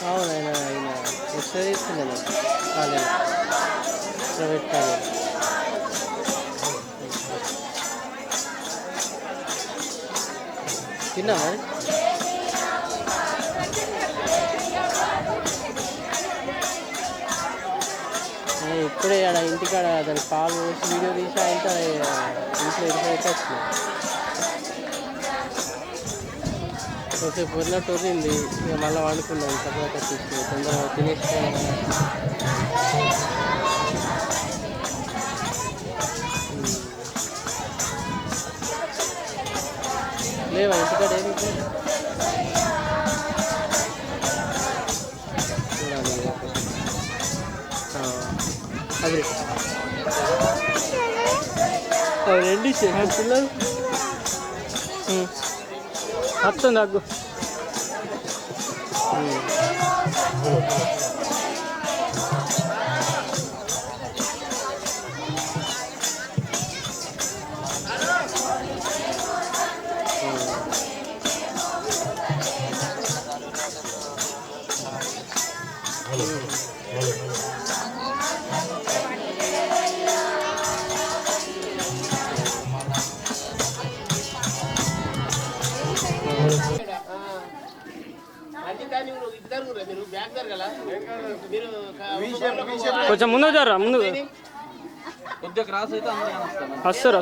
అవును ఆయన ఎక్స్ట్రా ఇస్తున్నాను కాలేజ్ ప్రైవేట్ కాలేజ్ తిన్నా మరి ఇప్పుడే ఆడ ఇంటికాడ దాని పాలు పోసి వీడియో తీసి అయితే ఇంట్లో ఇరిపోయితే వచ్చింది కొంచెంసేపు వదిలినట్టు వదిలింది ఇక మళ్ళీ వండుకున్నాం తర్వాత తీసుకుని తొందరగా తినేసుకోవాలి లేవా ఇంటికాడ ఏమి చూడాలి అది రెండు పిల్లలు వస్తుంది అగ్గు కొంచెం ముందు జరా ముందు కొద్దిగా క్రాస్ అయితే అందరూ వస్తారు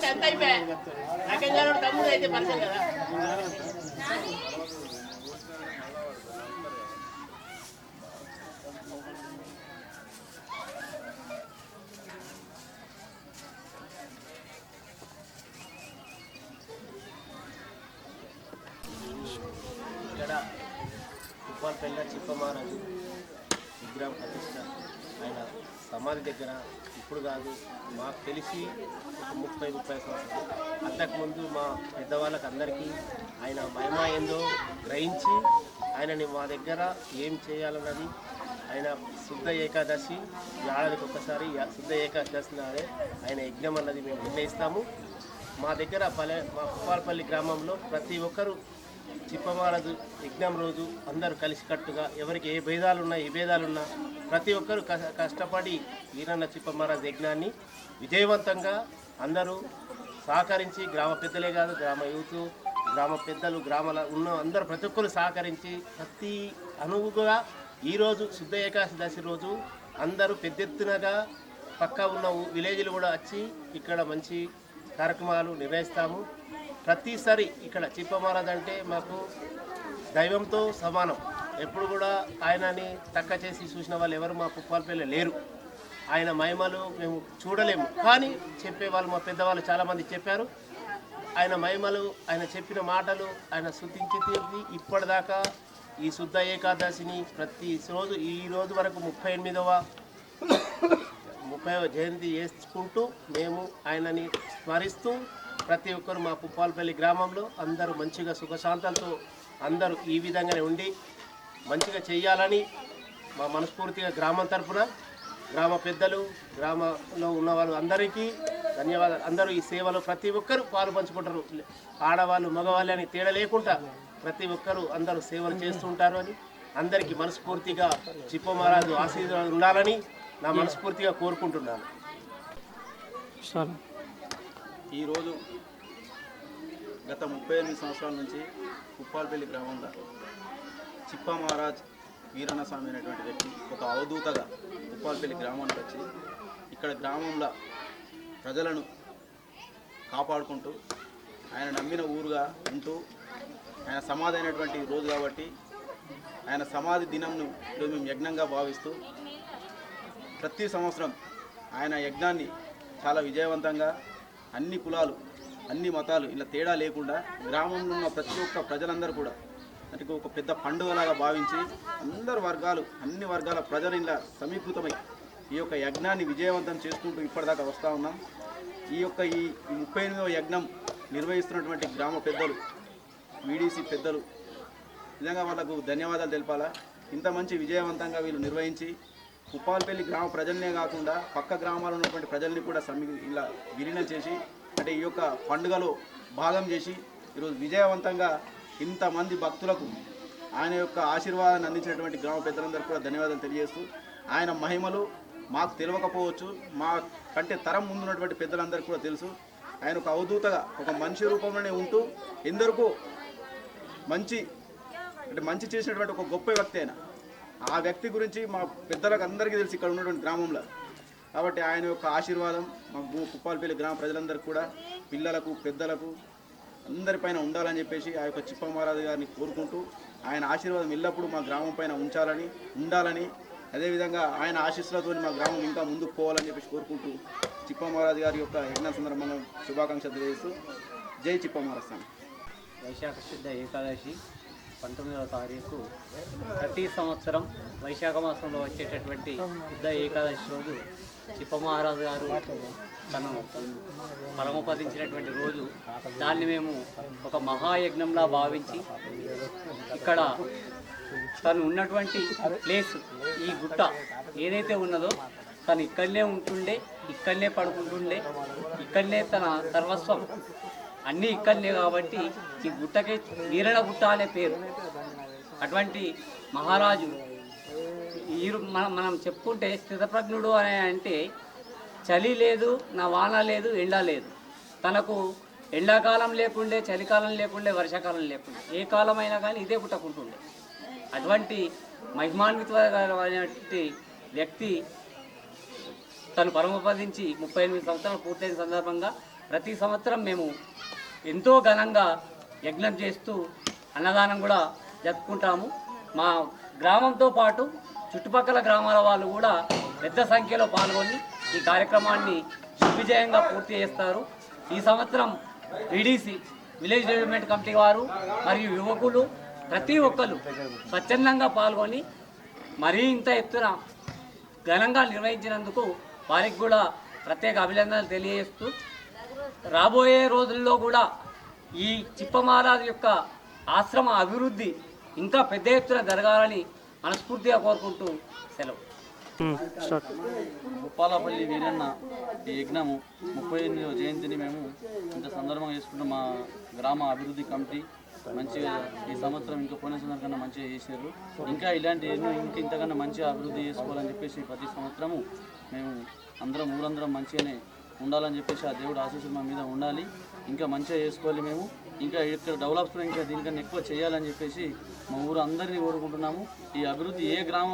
ఇక్కడ ఉప్పాలపల్లి చిప్పమారాజు విగ్రహం ప్రతిష్ట ఆయన సమాధి దగ్గర ఇప్పుడు కాదు మాకు తెలిసి ఒక 30 సంవత్సరాలు అంతకుముందు మా పెద్దవాళ్ళకి అందరికీ ఆయన మహిమ ఏందో గ్రహించి ఆయనని మా దగ్గర ఏం చేయాలన్నది ఆయన శుద్ధ ఏకాదశి ఏడాదికి ఒక్కసారి శుద్ధ ఏకాదశి నాడే ఆయన యజ్ఞం అన్నది మేము నిర్ణయిస్తాము. మా దగ్గర మా ఉప్పాలపల్లి గ్రామంలో ప్రతి ఒక్కరూ చిప్పమారాజు యజ్ఞం రోజు అందరూ కలిసికట్టుగా ఎవరికి ఏ భేదాలున్నా ఏ భేదాలున్నా ప్రతి ఒక్కరూ కష్టపడి వీరన్న చిప్పమారాజు యజ్ఞాన్ని విజయవంతంగా అందరూ సహకరించి గ్రామ పెద్దలే కాదు గ్రామ యూత్ గ్రామ పెద్దలు గ్రామాల ఉన్న అందరూ ప్రతి ఒక్కరు సహకరించి ప్రతి అనువుగా ఈరోజు శుద్ధ ఏకాదశి రోజు అందరూ పెద్ద ఎత్తునగా పక్క ఉన్న విలేజ్లు కూడా వచ్చి ఇక్కడ మంచి కార్యక్రమాలు నిర్వహిస్తాము. ప్రతిసారి ఇక్కడ చిప్ప మహారాజ్ అంటే మాకు దైవంతో సమానం. ఎప్పుడు కూడా ఆయనని తక్కువ చేసి చూసిన వాళ్ళు ఎవరు మా పుప్పాలపల్లి లేరు. ఆయన మహిమలు మేము చూడలేము, కానీ చెప్పేవాళ్ళు మా పెద్దవాళ్ళు చాలామంది చెప్పారు. ఆయన మహిమలు, ఆయన చెప్పిన మాటలు, ఆయన స్తుతించేది ఇప్పటిదాకా ఈ శుద్ధ ఏకాదశిని ప్రతి రోజు ఈ రోజు వరకు 38వ జయంతి చేసుకుంటూ మేము ఆయనని స్మరిస్తూ ప్రతి ఒక్కరు మా పుప్పాలపల్లి గ్రామంలో అందరూ మంచిగా సుఖశాంతాలతో అందరూ ఈ విధంగానే ఉండి మంచిగా చేయాలని మా మనస్ఫూర్తిగా గ్రామం తరపున గ్రామ పెద్దలు, గ్రామంలో ఉన్న వాళ్ళు అందరికీ ధన్యవాదాలు. అందరూ ఈ సేవలో ప్రతి ఒక్కరు పాలు పంచుకుంటారు. ఆడవాళ్ళు మగవాళ్ళు అని తేడా లేకుండా ప్రతి ఒక్కరు అందరూ సేవలు చేస్తుంటారు అని అందరికీ మనస్ఫూర్తిగా చిప్ప మహారాజు ఆశీర్వాదం ఉండాలని నా మనస్ఫూర్తిగా కోరుకుంటున్నాను. ఈరోజు గత 38 సంవత్సరాల నుంచి పుప్పాలపల్లి గ్రామంలో చిప్ప మహారాజ్ వీరన్న స్వామి అనేటువంటి వ్యక్తి ఒక అవధూతగా పుప్పాలపల్లి గ్రామానికి వచ్చి ఇక్కడ గ్రామంలో ప్రజలను కాపాడుకుంటూ ఆయన నమ్మిన ఊరుగా ఉంటూ ఆయన సమాధి అయినటువంటి రోజు కాబట్టి ఆయన సమాధి దినంను ఈరోజు మేము యజ్ఞంగా భావిస్తూ ప్రతి సంవత్సరం ఆయన యజ్ఞాన్ని చాలా విజయవంతంగా అన్ని కులాలు, అన్ని మతాలు ఇలా తేడా లేకుండా గ్రామంలో ఉన్న ప్రతి ఒక్క ప్రజలందరూ కూడా అంటే ఒక పెద్ద పండుగలాగా భావించి అందరు వర్గాలు, అన్ని వర్గాల ప్రజలు ఇలా సమీకృతమై ఈ యొక్క యజ్ఞాన్ని విజయవంతం చేసుకుంటూ ఇప్పటిదాకా వస్తూ ఉన్నాం. ఈ 38వ యజ్ఞం నిర్వహిస్తున్నటువంటి గ్రామ పెద్దలు, వీడీసీ పెద్దలు నిజంగా వాళ్ళకు ధన్యవాదాలు తెలపాలా. ఇంత మంచి విజయవంతంగా వీళ్ళు నిర్వహించి పుప్పాలపల్లి గ్రామ ప్రజలనే కాకుండా పక్క గ్రామాల్లో ఉన్నటువంటి ప్రజల్ని కూడా ఇలా విలీనం చేసి అంటే ఈ యొక్క పండుగలో భాగం చేసి ఈరోజు విజయవంతంగా ఇంతమంది భక్తులకు ఆయన యొక్క ఆశీర్వాదాన్ని అందించినటువంటి గ్రామ పెద్దలందరూ కూడా ధన్యవాదాలు తెలియజేస్తూ ఆయన మహిమలు మాకు తెలియకపోవచ్చు, మా కంటే తరం ముందున్నటువంటి పెద్దలందరికీ కూడా తెలుసు. ఆయన ఒక అవధూతగా ఒక మనిషి రూపంలోనే ఉంటూ ఎందరికో మంచి చేసినటువంటి ఒక గొప్ప వ్యక్తి ఆయన. ఆ వ్యక్తి గురించి మా పెద్దలకు అందరికీ తెలుసు ఇక్కడ ఉన్నటువంటి గ్రామంలో. కాబట్టి ఆయన యొక్క ఆశీర్వాదం మా పుప్పాలపల్లి గ్రామ ప్రజలందరికీ కూడా, పిల్లలకు, పెద్దలకు అందరిపైన ఉండాలని చెప్పేసి ఆ యొక్క చిప్ప మహారాజు గారిని కోరుకుంటూ ఆయన ఆశీర్వాదం ఎల్లప్పుడూ మా గ్రామం పైన ఉండాలని అదేవిధంగా ఆయన ఆశీస్సులతో మా గ్రామం ఇంకా ముందుకు పోవాలని చెప్పేసి కోరుకుంటూ చిప్ప మహారాజు గారి యొక్క యజ్ఞ సందర్భంగా శుభాకాంక్షలు తెలియజేస్తూ జై చిప్ప మహారాజ్ స్వామి. వైశాఖ శుద్ధ ఏకాదశి 19వ తారీఖు ప్రతి సంవత్సరం వైశాఖ మాసంలో వచ్చేటటువంటి శుద్ధ ఏకాదశి రోజు చిప్ప మహారాజు గారు తను పరమపదించినటువంటి రోజు. దాన్ని మేము ఒక మహాయజ్ఞంలా భావించి ఇక్కడ తను ఉన్నటువంటి ప్లేస్, ఈ గుట్ట ఏదైతే ఉన్నదో తను ఇక్కడనే ఉంటుండే, ఇక్కడనే పడుకుంటుండే, ఇక్కడనే తన సర్వస్వం అన్నీ ఇక్కడనే కాబట్టి ఈ గుట్టకే వీరణ గుట్ట అనే పేరు. అటువంటి మహారాజు మనం చెప్పుకుంటే స్థితప్రజ్ఞుడు అని అంటే చలి లేదు, నా వాన లేదు, ఎండ లేదు. తనకు ఎండాకాలం లేకుండే, చలికాలం లేకుండే, వర్షాకాలం లేకుండే, ఏ కాలమైనా కానీ ఇదే పుట్టకుంటుండే. అటువంటి మహిమాన్వితమైనటువంటి వ్యక్తి తను పరమపదించి 38 సంవత్సరాలు పూర్తయిన సందర్భంగా ప్రతి సంవత్సరం మేము ఎంతో ఘనంగా యజ్ఞం చేస్తూ అన్నదానం కూడా జరుపుకుంటాము. మా గ్రామంతో పాటు చుట్టుపక్కల గ్రామాల వాళ్ళు కూడా పెద్ద సంఖ్యలో పాల్గొని ఈ కార్యక్రమాన్ని దిగ్విజయంగా పూర్తి చేస్తారు. ఈ సంవత్సరం వీడీసీ విలేజ్ డెవలప్మెంట్ కమిటీ వారు మరియు యువకులు ప్రతి ఒక్కరు స్వచ్ఛందంగా పాల్గొని మరీ ఇంత ఎత్తున ఘనంగా నిర్వహించినందుకు వారికి కూడా ప్రత్యేక అభినందనలు తెలియజేస్తూ రాబోయే రోజుల్లో కూడా ఈ చిప్ప మహారాజు యొక్క ఆశ్రమ అభివృద్ధి ఇంకా పెద్ద ఎత్తున జరగాలని మనస్ఫూర్తిగా కోరుకుంటూ సెలవు. పుప్పాలపల్లి వీరన్న ఈ యజ్ఞము 38వ జయంతిని మేము ఇంత సందర్భంగా చేసుకుంటాం. మా గ్రామ అభివృద్ధి కమిటీ మంచిగా ఈ సంవత్సరం ఇంకా పోయిన సంవత్సరం కన్నా మంచిగా చేశారు. ఇంకా ఇలాంటి ఎన్నో ఇంతకన్నా మంచిగా అభివృద్ధి చేసుకోవాలని చెప్పేసి ప్రతి సంవత్సరము మేము ఊరందరం మంచిగానే ఉండాలని చెప్పేసి ఆ దేవుడు ఆశీస్సులు మా మీద ఉండాలి. ఇంకా మంచిగా చేసుకోవాలి మేము. ఇంకా ఇక్కడ డెవలప్స్ ఇంకా దీనికన్నా ఎక్కువ చేయాలని చెప్పేసి మా ఊరు అందరినీ కోరుకుంటున్నాము. ఈ అభివృద్ధి ఏ గ్రామ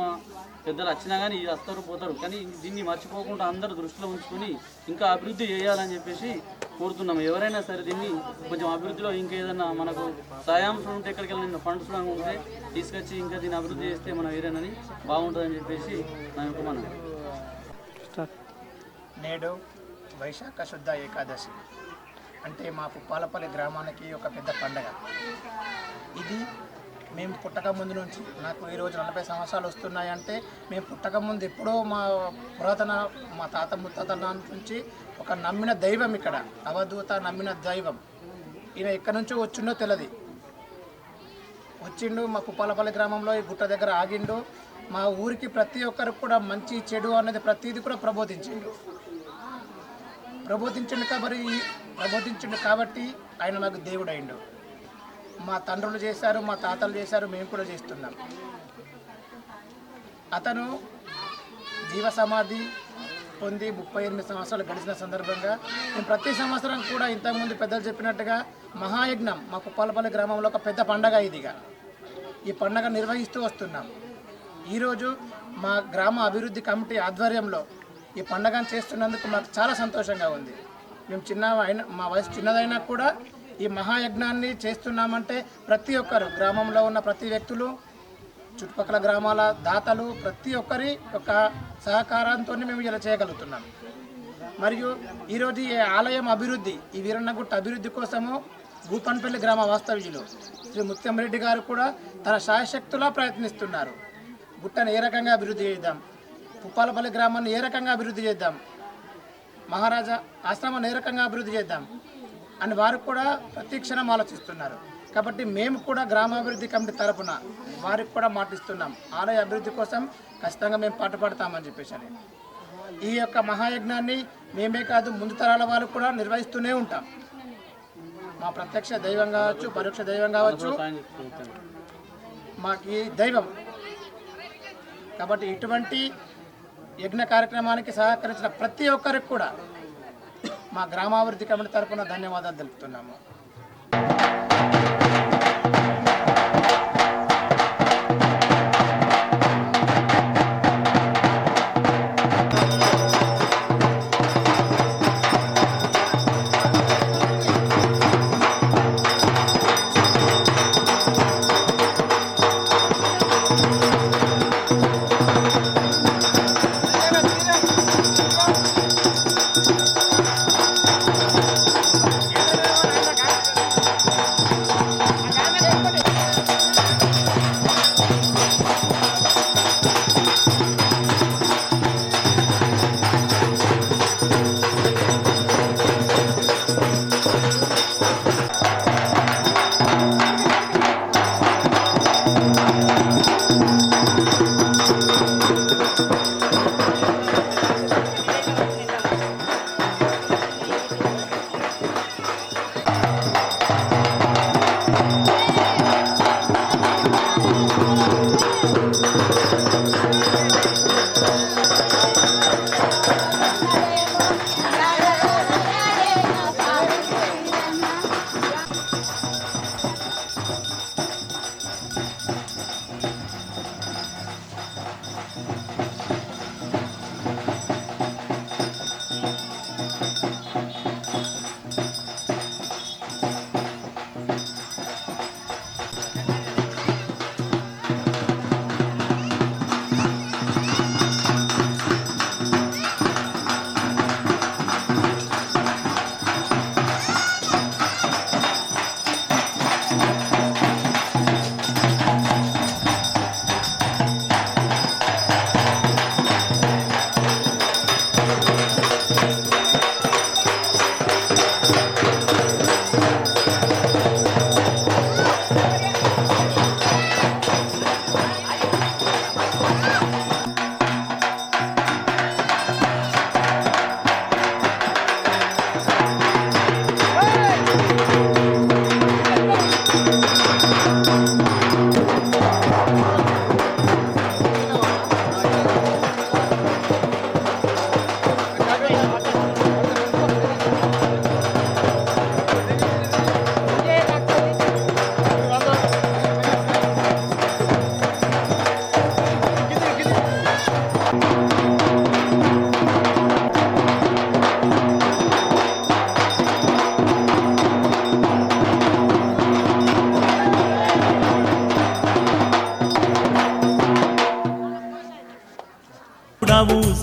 పెద్దలు వచ్చినా కానీ వస్తారు పోతారు, కానీ దీన్ని మర్చిపోకుండా అందరూ దృష్టిలో ఉంచుకొని ఇంకా అభివృద్ధి చేయాలని చెప్పేసి కోరుతున్నాము. ఎవరైనా సరే దీన్ని కొంచెం అభివృద్ధిలో ఇంకేదన్నా మనకు సాయాంశం ఉంటే ఎక్కడికి వెళ్ళిన ఫండ్స్ ఉంటే తీసుకొచ్చి ఇంకా దీన్ని అభివృద్ధి చేస్తే మనం ఏదైనా బాగుంటుందని చెప్పేసి నా యొక్క మనం. నేడు వైశాఖ శుద్ధ ఏకాదశి అంటే మా పుప్పాలపల్లి గ్రామానికి ఒక పెద్ద పండగ. ఇది మేము పుట్టక ముందు నుంచి, నాకు ఈరోజు 40 సంవత్సరాలు వస్తున్నాయంటే మేము పుట్టక ముందు ఎప్పుడో మా పురాతన మా తాత ముత్తాతల నుంచి ఒక నమ్మిన దైవం ఇక్కడ, అవధూత నమ్మిన దైవం. ఈయన ఎక్కడి నుంచో వచ్చిండో తెలియదు, వచ్చిండు మా పుప్పాలపల్లి గ్రామంలో ఈ గుట్ట దగ్గర ఆగిండు. మా ఊరికి ప్రతి ఒక్కరికి కూడా మంచి చెడు అనేది ప్రతిదీ కూడా ప్రబోధించిండు కాబట్టి ఆయన మాకు దేవుడు అయిండు. మా తండ్రులు చేశారు, మా తాతలు చేశారు, మేము కూడా చేస్తున్నాం. అతను జీవ సమాధి పొంది 38 సంవత్సరాలు గడిచిన సందర్భంగా మేము ప్రతి సంవత్సరం కూడా ఇంతకుముందు పెద్దలు చెప్పినట్టుగా మహాయజ్ఞం మా పుప్పాలపల్లి గ్రామంలో ఒక పెద్ద పండగ ఇదిగా ఈ పండగ నిర్వహిస్తూ వస్తున్నాం. ఈరోజు మా గ్రామ అభివృద్ధి కమిటీ ఆధ్వర్యంలో ఈ పండగను చేస్తున్నందుకు మాకు చాలా సంతోషంగా ఉంది. మేము మా వయసు చిన్నదైనా కూడా ఈ మహాయజ్ఞాన్ని చేస్తున్నామంటే ప్రతి ఒక్కరు, గ్రామంలో ఉన్న ప్రతి వ్యక్తులు, చుట్టుపక్కల గ్రామాల దాతలు, ప్రతి ఒక్కరి యొక్క సహకారంతో మేము ఇలా చేయగలుగుతున్నాం. మరియు ఈరోజు ఈ ఆలయం అభివృద్ధి, ఈ వీరన్నగుట్ట అభివృద్ధి కోసము భూపన్పల్లి గ్రామ వాస్తవ్యులు శ్రీ ముత్యంరెడ్డి గారు కూడా తన శాయశక్తులా ప్రయత్నిస్తున్నారు. గుట్టను ఏ రకంగా అభివృద్ధి చేద్దాం, పుప్పాలపల్లి గ్రామాన్ని ఏ రకంగా అభివృద్ధి చేద్దాం, మహారాజా ఆశ్రమాన్ని ఏ రకంగా అభివృద్ధి చేద్దాం అని వారు కూడా ప్రతి క్షణం ఆలోచిస్తున్నారు. కాబట్టి మేము కూడా గ్రామాభివృద్ధి కమిటీ తరపున వారికి కూడా మాటిస్తున్నాం, ఆలయ అభివృద్ధి కోసం ఖచ్చితంగా మేము పాటుపడతామని చెప్పేసి. ఈ యొక్క మహాయజ్ఞాన్ని మేమే కాదు ముందు తరాల వాళ్ళు కూడా నిర్వహిస్తూనే ఉంటాం. మా ప్రత్యక్ష దైవం కావచ్చు, పరోక్ష దైవం కావచ్చు, మాకు ఈ దైవం. కాబట్టి ఇటువంటి యజ్ఞ కార్యక్రమానికి సహకరించిన ప్రతి ఒక్కరికి కూడా మా గ్రామాభివృద్ధి కమిటీ తరపున ధన్యవాదాలు తెలుపుతున్నాము.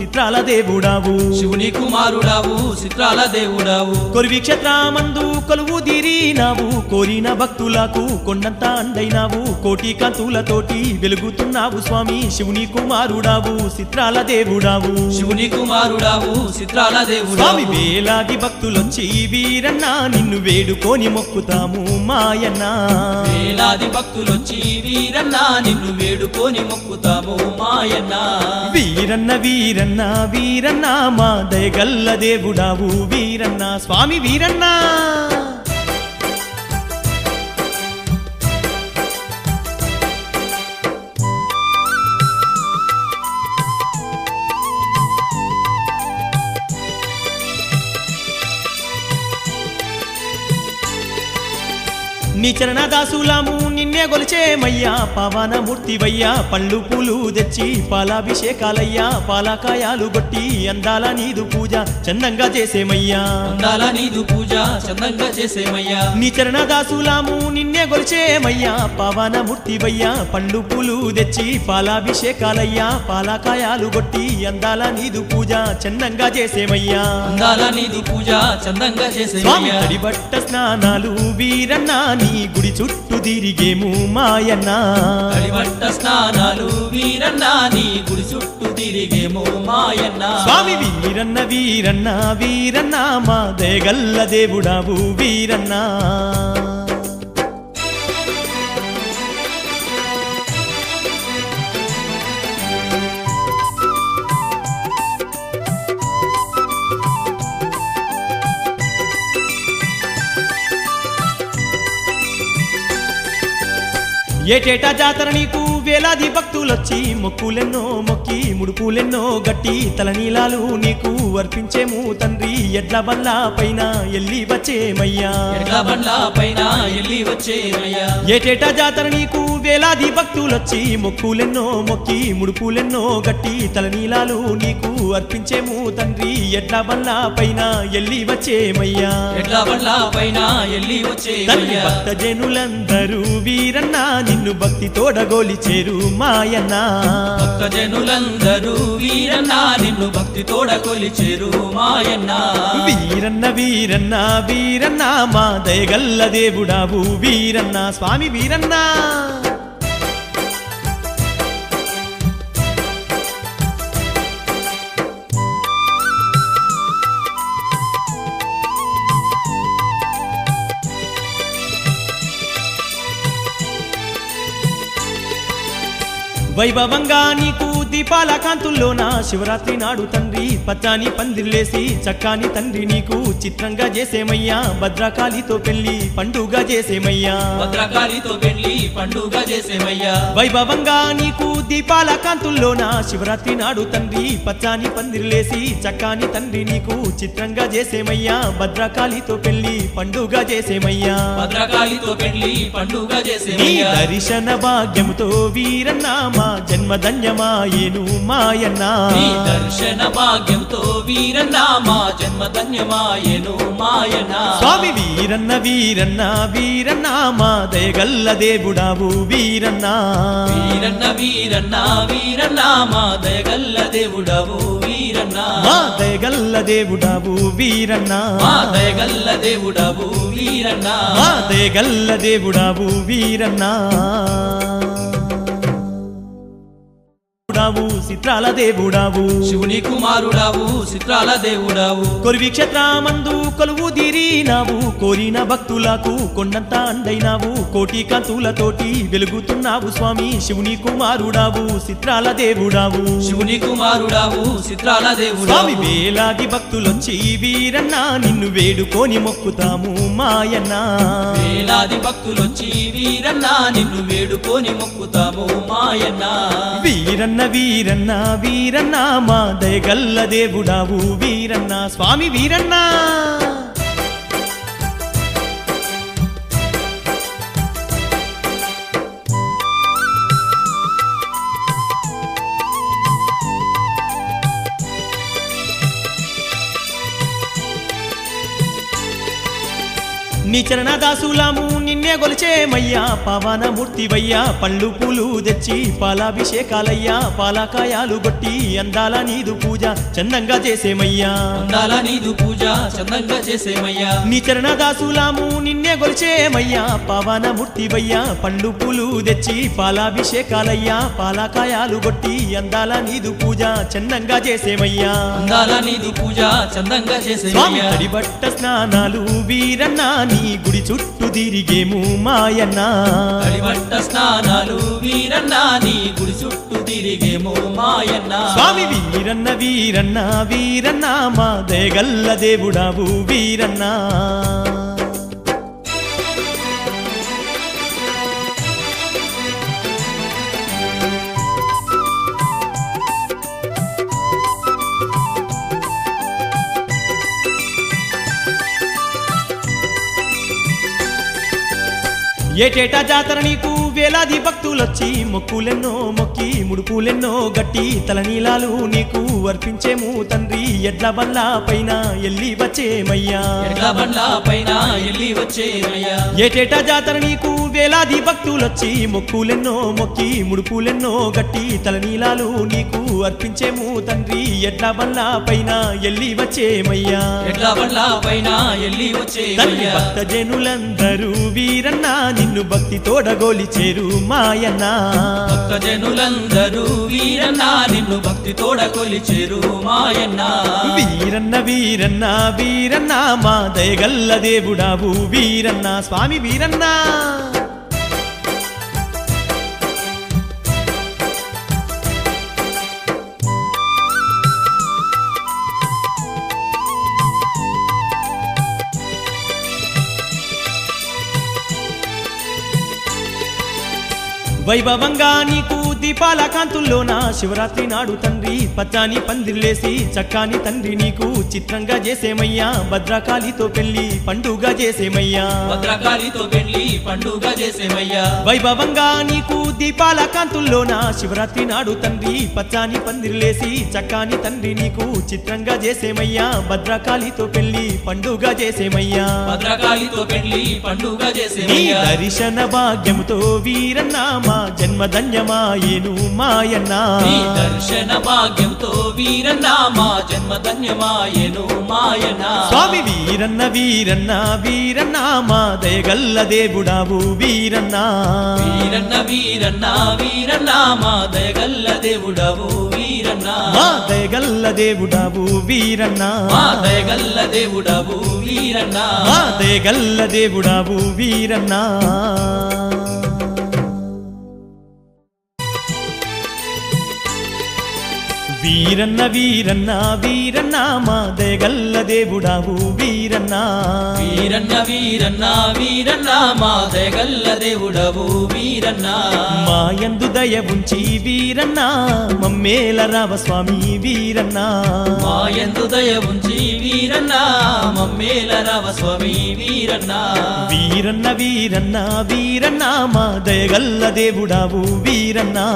చిత్రాల దేవుడావు శివుని కుమారుడావు చిత్రాల దేవుడావు కొరివి క్షేత్రమందు కొలువు తీరినావు కోరిన భక్తులకు కొండంత అండైనావు కోటి కాంతులతోటి వెలుగుతున్నావు స్వామి శివుని కుమారుడావు చిత్రాల దేవుడావు శివుని కుమారుడావు చిత్రాల దేవుడావు స్వామి వేలాది భక్తులొచ్చి వీరన్న నిన్ను వేడుకొని మొక్కుతాము మాయన్న వేలాది భక్తులొచ్చి వీరన్న నిన్ను వేడుకొని మొక్కుతాము మాయన్న వీరన్న వీరన్న వీరన్న మా దయగల్ల దేవుడావు వీరన్న స్వామి వీరన్న నీ చరణదాసులాము నిన్నే గొలిచేమయ్యా పవనమూర్తివయ్యా పళ్ళు పూలు తెచ్చి పాలాభిషేకాలయ్యా పాలకాయాలు గొట్టి అందాల నీదు పూజ చందంగా చేసేమయ్యా అందాల నీదు పూజ చందంగా చేసేమయ్యా నీ చరణదాసులాము నిన్నే గొలిచేమయ్యా పవనమూర్తివయ్యా పళ్ళు పూలు తెచ్చి పాలాభిషేకాలయ్యా పాలకాయాలు గొట్టి అందాల నీదు పూజ చందంగా చేసేమయ్యా అందాల నీదు పూజ చందంగా స్వామి చేసేమయ్యా తడిబట్ట స్నానాలు వీరన్న నీ గుడి చుట్టూ తిరిగేము మాయన్న తడిబట్ట స్నానాలు వీరన్న నీ గుడి చుట్టూ తిరిగేమో మాయన్న స్వామి వీరన్న వీరన్న వీరన్న మా దయగల్ల దేవుడావు వీరన్న ఏటేటా జాతర నీకు వేలాది భక్తులొచ్చి మొక్కులెన్నో మొక్కి ముడుపులెన్నో గట్టి తలనీలాలు నీకు అర్పించేము తండ్రి ఎడ్ల బండ్ల పైన ఎల్లి వచ్చేమయ్యా ఎడ్ల బండ్ల పైన ఎల్లి వచ్చేమయ్యా ఏటేటా జాతర నీకు వేలాది భక్తులొచ్చి మొక్కులెన్నో మొక్కి ముడుపులెన్నో గట్టి తలనీలాలు నీకు అర్పించేము తండ్రి ఎడ్ల బండ్ల పైన ఎల్లి వచ్చేమయ్యా ఎడ్ల బండ్ల పైన ఎల్లి తండ్రి వచ్చేమయ్యా భక్త జనులందరూ వీరన్న నిన్ను భక్తి తోడగోలి చేరు మాయన్న భక్తజనులందరూ వీరన్న నిన్ను భక్తి తోడ కొలిచేరు మాయన్న వీరన్న వీరన్న వీరన్న మా దయగల్ల దేవుడావు వీరన్న స్వామి వీరన్న వైభవంగా నీకు దీపాల కాంతుల్లోన శివరాత్రి నాడు తండ్రి పచ్చాని పందిర్లేసి చక్కాని తండ్రి నీకు చిత్రంగా చేసేమయ్యా భద్రకాళితో పెళ్లి పండుగ చేసేమయ్యా భద్రకాళితో పెళ్లి పండుగ చేసేమయ్యా వైభవంగా నీకు దీపాల కాంతుల్లోన శివరాత్రి నాడు తండ్రి పచ్చాని పందిర్లేసి చక్కాని తండ్రి నీకు చిత్రంగా చేసేమయ్యా భద్రకాళితో పెళ్లి పండుగ చేసేమయ్యా భద్రకాళితో పెళ్లి పండుగ నీ చేసేమయ్యా దర్శన భాగ్యముతో వీరన్న మా జన్మధన్యమాయేను మాయన్న నీ దర్శన భాగ్యంతో వీరన్న మా జన్మ ధన్యమాయెను మాయన్న స్వామి వీరన్న వీరన్న వీరన్న మా దయగల్ల దేవుడావు వీరన్న వీరన్న వీరన్న వీరన్న మా దయగల్ల దేవుడవు వీరన్న మా దయగల్ల దేవుడావు వీరన్న మా దయగల్ల దేవుడవు వీరన్న మా దయగల్ల దేవుడావు వీరన్న చిత్రాల దేవుడావు శివుని కుమారుడావు చిత్రాల దేవుడావు కొరివి క్షేత్రమందు కొలువు తీరినావు కోరిన భక్తులకు కొండంత అండైనావు కోటి కాంతులతోటి వెలుగుతున్నావు స్వామి శివుని కుమారుడావు చిత్రాల దేవుడావు శివుని కుమారుడావు చిత్రాల దేవుడావు స్వామి వేలాది భక్తులొచ్చి వీరన్న నిన్ను వేడుకొని మొక్కుతాము మాయన్న వేలాది భక్తులొచ్చి వీరన్న నిన్ను వేడుకొని మొక్కుతాము మాయన్న వీరన్న వీరన్న వీరన్న మా దయగల్ల దేవుడావు వీరన్న స్వామి వీరన్న నీ చరణదాసులాము నిన్నే గొలిచేమయ్యా పవనమూర్తివయ్యా పళ్ళు పూలు తెచ్చి పాలాభిషేకాలయ్యా పాలకాయాలు గొట్టి అందాల నీదు పూజ చందంగా చేసేమయ్యా అందాల నీదు పూజ చందంగా చేసేమయ్యా నీ చరణదాసులాము నిన్నే గొలిచేమయ్యా పవనమూర్తివయ్యా పళ్ళు పూలు తెచ్చి పాలాభిషేకాలయ్యా పాలకాయాలు గొట్టి అందాల నీదు పూజ చందంగా చేసేమయ్యా అందాల నీదు పూజ చందంగా చేసేమయ్యా స్వామి తడిబట్ట స్నానాలు వీరన్నా నీ గుడి చుట్టూ తిరిగేము మాయన్నా తడిబట్ట స్నానాలు వీరన్నా నీ గుడి చుట్టూ తిరిగేము మాయన్నా స్వామి వీరన్న వీరన్న వీరన్న మా దయగల్ల దేవుడావు వీరన్నా ఏటేటా జాతర నీకు వేలాది భక్తులొచ్చి మొక్కులెన్నో మొక్కి ముడుపులెన్నో గట్టి తలనీలాలు నీకు అర్పించేము తండ్రి ఎడ్ల బండ్ల పైన ఎల్లి వచ్చేమయ్యా ఎడ్ల బండ్ల పైన ఎల్లి వచ్చేమయ్యా ఏటేటా జాతర నీకు వేలాది భక్తులొచ్చి మొక్కులెన్నో మొక్కి ముడుపులెన్నో గట్టి తలనీలాలు నీకు అర్పించేము తండ్రి ఎడ్ల బండ్ల పైన ఎల్లి వచ్చేమయ్యా ఎడ్ల బండ్ల పైన ఎల్లి తండ్రి వచ్చేమయ్యా భక్త జనులందరూ వీరన్నా నిన్ను భక్తి తోడగోలి చేరు మాయన్నా భక్త జనులందరూ వీరన్నా నిన్ను భక్తి తోడ కొలిచేరు మాయన్నా వీరన్న వీరన్న వీరన్న మా దయగల్ల దేవుడావు వీరన్న స్వామి వీరన్నా వైభవంగా నీకు దీపాల కాంతుల్లోన శివరాత్రి నాడు తండ్రి పచ్చాని పందిర్లేసి చక్కాని తండ్రి నీకు చిత్రంగా చేసేమయ్యా భద్రకాళితో పెళ్లి పండుగ చేసేమయ్యా భద్రకాళితో పెళ్లి పండుగ చేసేమయ్యా వైభవంగా నీకు దీపాల కాంతుల్లోన శివరాత్రి నాడు తండ్రి పచ్చాని పందిర్లేసి చక్కాని తండ్రి నీకు చిత్రంగా చేసేమయ్యా భద్రకాళితో పెళ్లి పండుగ చేసేమయ్యా భద్రకాళితో పెళ్లి పండుగ నీ చేసేమయ్యా దర్శన భాగ్యముతో వీరన్నా మా జన్మధన్యమాయేను మాయన్నా నీ దర్శన భాగ్యంతో వీరన్నా మా జన్మ ధన్యమాయెను మాయనా స్వామి వీరన్న వీరన్న వీరన్న మా దయగల్ల దేవుడావు వీరన్నా వీరన్న వీరన్న వీరన్న మా దయగల్ల దేవుడవు వీరన్నా మా దయగల్ల దేవుడావు వీరన్నా మా దయగల్ల దేవుడవు వీరన్నా మా దయగల్ల దేవుడావు వీరన్నా వీరన్న వీరన్న వీరన్న మా దయగల్ల దేవుడావు వీరన్నా వీరన్న వీరన్న వీరన్న మా దయగల్ల దేవుడవు వీరన్నా మాయందు దయ ఉంచి వీరన్నా మమ్మేల రావ స్వామి వీరన్నా మాయందు దయ ఉంచి వీరన్నా మమ్మేల రావ స్వామి వీరన్నా వీరన్న వీరన్న వీరన్న మా దయగల్ల దేవుడావు వీరన్నా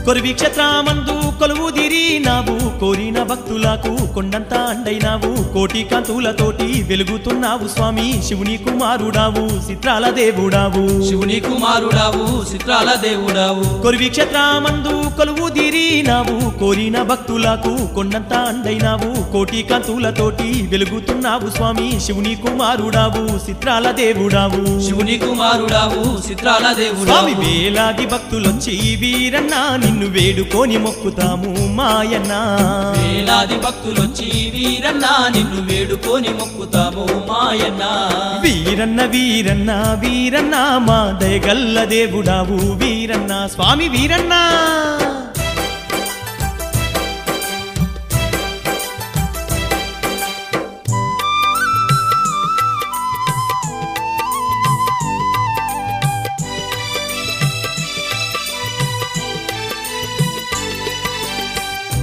కొరివి క్షేత్రమందు కొలువుదిరి నావు కోరిన భక్తులకు కొండంత అండైనావు కోటి కాంతులతోటి వెలుగుతున్నావు స్వామి శివుని కుమారుడావు చిత్రాల దేవుడావు శివుని కుమారుడావు చిత్రాల దేవుడావు కొరివి క్షేత్రమందు కొలువుదిరి నావు కోరిన భక్తులకు కొండంత అండైనావు కోటి కాంతులతోటి వెలుగుతున్నావు స్వామి శివుని కుమారుడావు చిత్రాల దేవుడావు శివుని కుమారుడావు చిత్రాల స్వామి దేవుడావు వేలాది భక్తులొచ్చి వీరన్నా నిన్ను వేడుకొని మొక్కుతాము మాయన్నా వేలాది భక్తులొచ్చి వీరన్నా నిన్ను వేడుకొని మొక్కుతాము మాయన్నా వీరన్న వీరన్న వీరన్న మా దయగల్ల దేవుడావు వీరన్న స్వామి వీరన్నా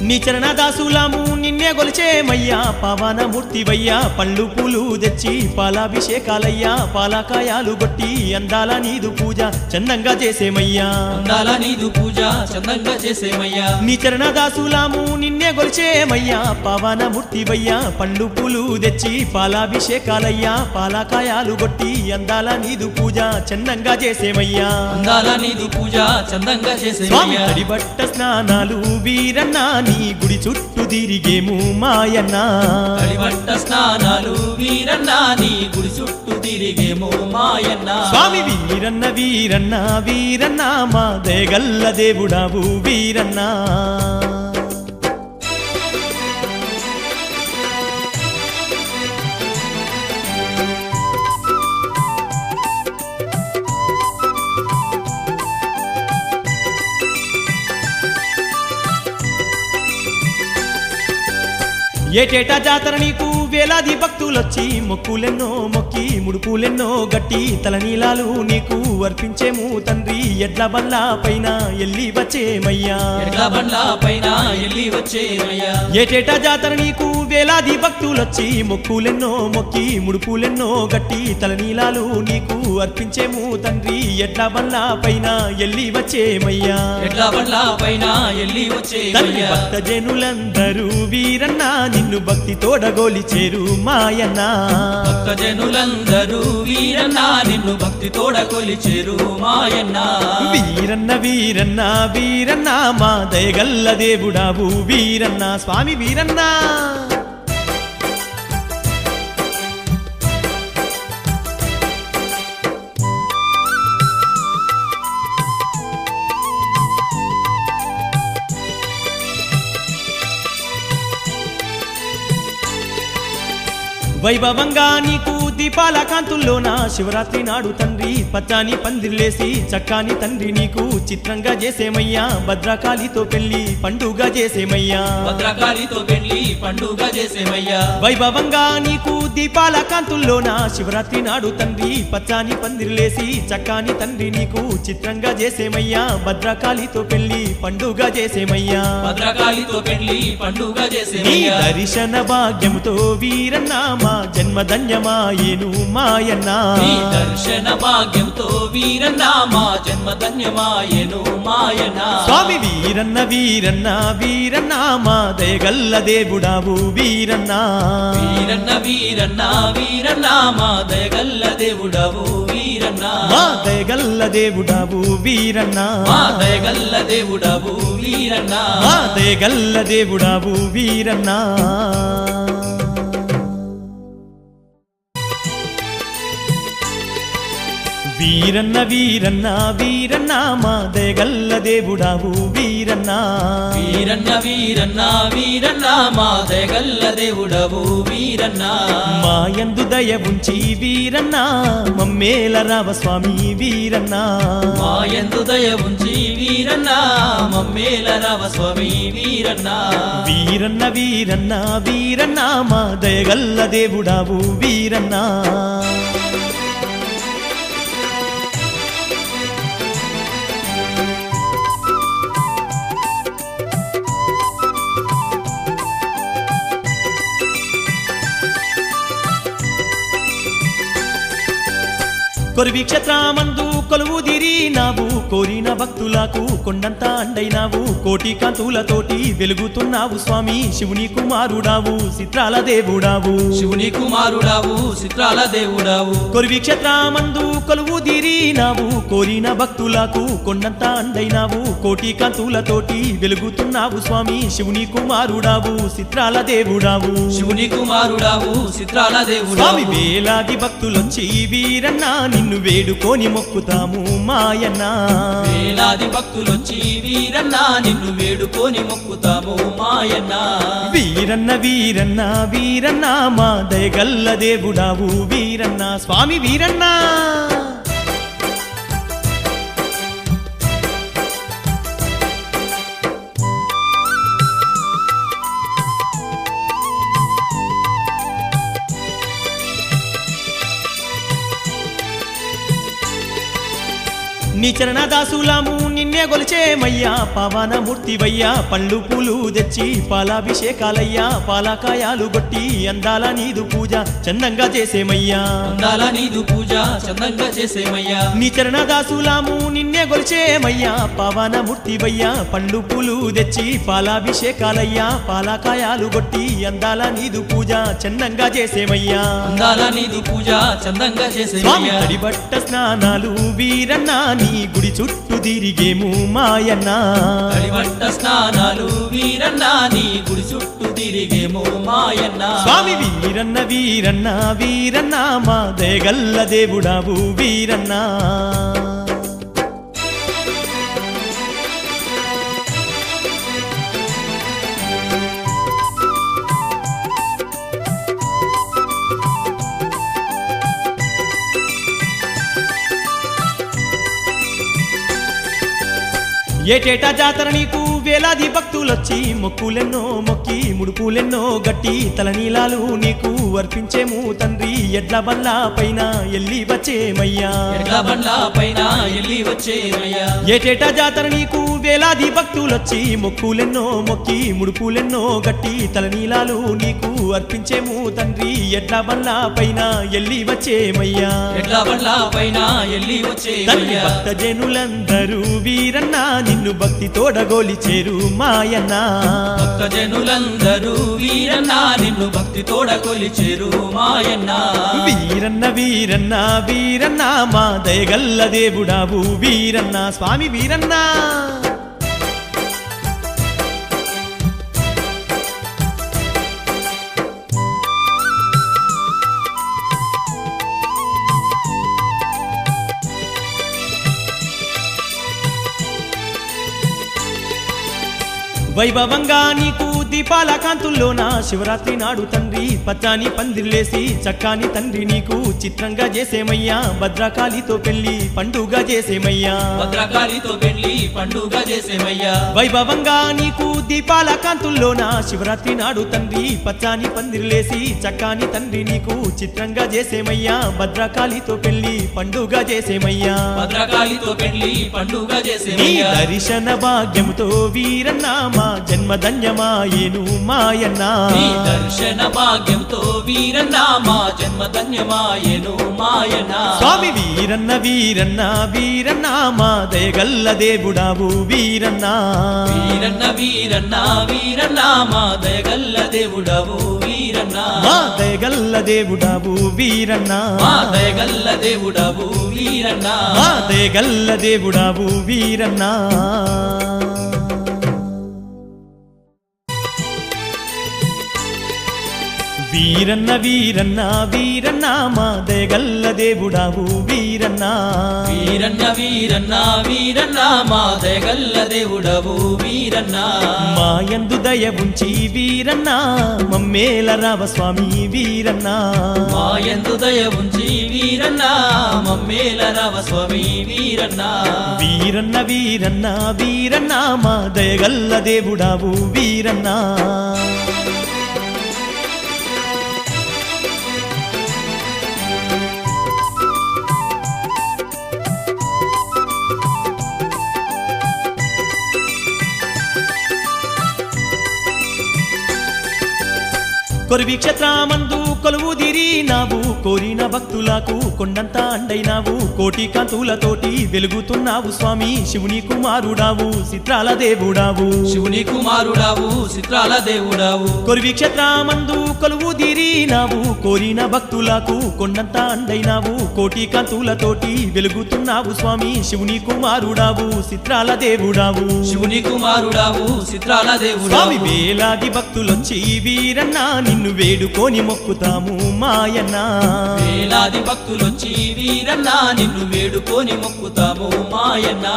నీ చరణ దాసులాము నిన్నే గొలిచేమయ్యా పవనమూర్తివయ్యా పళ్ళు పూలు తెచ్చి పాలాభిషేకాలయ్యా పాలకాయాలు గొట్టి అందాల నీదు పూజ చందంగా చేసేమయ్యా అందాల నీదు పూజ చందంగా చేసేమయ్యా నీ చరణ దాసులాము నిన్నే గొలిచేమయ్యా పవనమూర్తివయ్యా పళ్ళు పూలు తెచ్చి పాలాభిషేకాలయ్యా పాలకాయాలు గొట్టి అందాల నీదు పూజ చందంగా చేసేమయ్యా అందాల నీదు పూజ చందంగా స్వామి చేసేమయ్యా తడిబట్ట స్నానాలు వీరన్నా నీ గుడి చుట్టూ తిరిగేము మాయన్నా తడిబట్ట స్నానాలు వీరన్నా నీ గుడి చుట్టూ తిరిగేమో మాయన్న స్వామి వీరన్న వీరన్న వీరన్న మా దయగల్ల దేవుడావు వీరన్నా ఏటేటా జాతర నీకు వేలాది భక్తులొచ్చి మొక్కులెన్నో మొక్కి ముడుపులెన్నో గట్టి తలనీలాలు నీకు అర్పించేము తండ్రి ఎడ్ల బండ్ల పైన ఎల్లి వచ్చేమయ్యా ఎడ్ల బండ్ల పైన ఎల్లి వచ్చేమయ్యా ఏటేటా జాతర నీకు వేలాది భక్తులొచ్చి మొక్కులెన్నో మొక్కి ముడుపులెన్నో గట్టి తలనీలాలు నీకు అర్పించేము తండ్రి ఎడ్ల బండ్ల పైన ఎల్లి వచ్చేమయ్యా ఎడ్ల బండ్ల పైన ఎల్లి తండ్రి వచ్చేమయ్యా భక్త జనులందరూ వీరన్నా నిన్ను భక్తి తోడగోలిచేరు మాయన్నా భక్తజనులందరూ వీరన్నా నిన్ను భక్తి తోడ కొలిచేరు మాయన్న వీరన్న వీరన్న వీరన్న మా దయగల్ల దేవుడావు వీరన్న స్వామి వీరన్నా వైభవంగా నీకు దీపాల కాంతుల్లోన శివరాత్రి నాడు తండ్రి పచ్చాని పందిర్లేసి చక్కాని తండ్రి నీకు చిత్రంగా చేసేమయ్యా భద్రకాళితో పెళ్లి పండుగ చేసేమయ్యా భద్రకాళితో పెళ్లి పండుగ చేసేమయ్యా వైభవంగా నీకు దీపాల కాంతుల్లోన శివరాత్రి నాడు తండ్రి పచ్చాని పందిర్లేసి చక్కాని తండ్రి నీకు చిత్రంగా చేసేమయ్యా భద్రకాళితో పెళ్లి పండుగ చేసేమయ్యా భద్రకాళితో పెళ్లి పండుగ నీ చేసేమయ్యా దర్శన భాగ్యముతో వీరన్నా మా జన్మధన్యమాయేను మాయన్నా నీ దర్శన భాగ్యంతో వీరన్నా మా జన్మ ధన్యమాయెను మాయన్న స్వామి వీరన్న వీరన్న వీరన్న మా దయగల్ల దేవుడావు వీరన్నా వీరన్న వీరన్న వీరన్న మా దయగల్ల దేవుడవు వీరన్న మా దయగల్ల దేవుడావు వీరన్నా మా దయగల్ల దేవుడవు వీరన్న మా దయగల్ల దేవుడావు వీరన్నా వీరన్న వీరన్న వీరన్న మా దయగల్ల దేవుడావు వీరన్నా వీరన్న వీరన్న వీరన్న మా దయగల్ల దేవుడవు వీరన్న మాయందు దయ ఉంచి వీరన్నా మమ్మేల రావ స్వామి వీరన్నా మాయందు దయ ఉంచి వీరన్న మమ్మేల రావ స్వామి వీరన్న వీరన్న వీరన్న వీరన్న మా దయగల్ల దేవుడావు వీరన్నా కొరివి క్షేత్రమందు కొలువుదిరి నావు కోరిన భక్తులకు కొండంత అండైనావు కోటి కాంతులతోటి వెలుగుతున్నావు స్వామి శివుని కుమారుడావు చిత్రాల దేవుడావు శివుని కుమారుడావు చిత్రాల దేవుడావు కొరివి క్షేత్రమందు కొలువుదిరి నావు కోరిన భక్తులకు కొండంత అండైనావు కోటి కాంతులతోటి వెలుగుతున్నావు స్వామి శివుని కుమారుడావు చిత్రాల దేవుడావు శివుని కుమారుడావు చిత్రాల స్వామి దేవుడావు వేలాది భక్తులొచ్చి వీరన్నా నిన్ను వేడుకొని మొక్కుతాము మాయన్నా వేలాది భక్తులొచ్చి వీరన్న నిన్ను వేడుకొని మొక్కుతాము మాయన్న వీరన్న వీరన్న వీరన్న మా దయగల్ల దేవుడావు వీరన్న స్వామి వీరన్నా నీ చరణదాసులాము నిన్నే గొలిచేమయ్యా పవనమూర్తివయ్యా పళ్ళు పూలు తెచ్చి పాలాభిషేకాలయ్యా పాలకాయాలు గొట్టి అందాల నీదు పూజ చందంగా చేసేమయ్యా అందాల నీదు పూజ చందంగా చేసేమయ్యా నీ చరణదాసులాము నిన్నే గొలిచేమయ్యా పవనమూర్తివయ్యా పళ్ళు పూలు తెచ్చి పాలాభిషేకాలయ్యా పాలకాయాలు గొట్టి అందాల నీదు పూజ చందంగా చేసేమయ్యా అందాల నీదు పూజ చందంగా స్వామి చేసేమయ్యా తడిబట్ట స్నానాలు వీరన్న నీ గుడి చుట్టూ తిరిగేము మాయన్న తడిబట్ట స్నానాలు వీరన్న నీ గుడి చుట్టూ తిరిగేమో మాయన్న స్వామి వీరన్న వీరన్న వీరన్న మా దయగల్ల దేవుడావు వీరన్న ఏటేటా జాతర నీకు వేలాది భక్తులొచ్చి మొక్కులెన్నో మొక్కి ముడుపులెన్నో గట్టి తలనీలాలు నీకు అర్పించేము తండ్రి ఎడ్ల బండ్ల పైన ఎల్లి వచ్చేమయ్యా ఎడ్ల బండ్ల పైన ఎల్లి వచ్చేమయ్యా ఏటేటా జాతర నీకు వేలాది భక్తులొచ్చి మొక్కులెన్నో మొక్కి ముడుపులెన్నో గట్టి తలనీలాలు నీకు అర్పించేము తండ్రి ఎడ్ల బండ్ల పైన ఎల్లి వచ్చేమయ్యా ఎడ్ల బండ్ల పైన ఎల్లి తండ్రి వచ్చేమయ్యా భక్త జనులందరూ వీరన్న నిన్ను భక్తి తోడగోలిచేరు మాయన్న భక్త జనులందరూ వీరన్న నిన్ను భక్తి తోడ కొలిచేరు మాయన్న వీరన్న వీరన్న వీరన్న మా దయగల్ల దేవుడావు వీరన్న స్వామి వీరన్న వైభవంగా నీకు దీపాల కాంతుల్లోన శివరాత్రి నాడు తండ్రి పచ్చాని పందిర్లేసి చక్కాని తండ్రి నీకు చిత్రంగా చేసేమయ్యా భద్రకాళితో పెళ్లి పండుగ చేసేమయ్యా భద్రకాళితో పెళ్లి పండుగ చేసేమయ్యా వైభవంగా నీకు దీపాల కాంతుల్లోన శివరాత్రి నాడు తండ్రి పచ్చాని పందిర్లేసి చక్కాని తండ్రి నీకు చిత్రంగా చేసేమయ్యా భద్రకాళితో పెళ్లి పండుగ చేసేమయ్యా భద్రకాళితో పెళ్లి పండుగ నీ చేసేమయ్యా దర్శన భాగ్యముతో వీరన్న మా జన్మధన్యమాయేను మాయన్న నీ దర్శన భాగ్యంతో వీరన్న మా జన్మ ధన్యమాయెను మాయన్న స్వామి వీరన్న వీరన్న వీరన్న మా దయగల్ల దేవుడావు వీరన్న వీరన్న వీరన్న వీరన్న మా దయగల్ల దేవుడవు వీరన్న మా దయగల్ల దేవుడావు వీరన్న మా దయగల్ల దేవుడవు వీరన్న మా దయగల్ల దేవుడావు వీరన్న వీరన్న వీరన్న వీరన్న మా దయగల్ల దేవుడావు వీరన్న వీరన్న వీరన్న వీరన్న మా దయగల్ల దేవుడవు వీరన్న మాయందు దయ ఉంచి వీరన్న మమ్మేల రావ స్వామి వీరన్న మాయందు దయ ఉంచి వీరన్న మమ్మేల రావ స్వామి వీరన్న వీరన్న వీరన్న వీరన్న మా దయగల్ల దేవుడావు వీరన్న కొరివి క్షేత్రమందు కొలువుదిరి నావు కోరిన భక్తులకు కొండంత అండైనావు కోటి కాంతులతోటి వెలుగుతున్నావు స్వామి శివుని కుమారుడావు చిత్రాల దేవుడావు శివుని కుమారుడావు చిత్రాల దేవుడావు కొరివి క్షేత్రమందు కొలువుదిరి నావు కోరిన భక్తులకు కొండంత అండైనావు కోటి కాంతులతోటి వెలుగుతున్నావు స్వామి శివుని కుమారుడావు చిత్రాల దేవుడావు శివుని కుమారుడావు చిత్రాల దేవుడావు స్వామి వేలాది భక్తులొచ్చి వీరన్న నిన్ను వేడుకొని మొక్కుతాము మాయన్న వేలాది భక్తులొచ్చి వీరన్న నిన్ను వేడుకొని మొక్కుతాము మాయన్న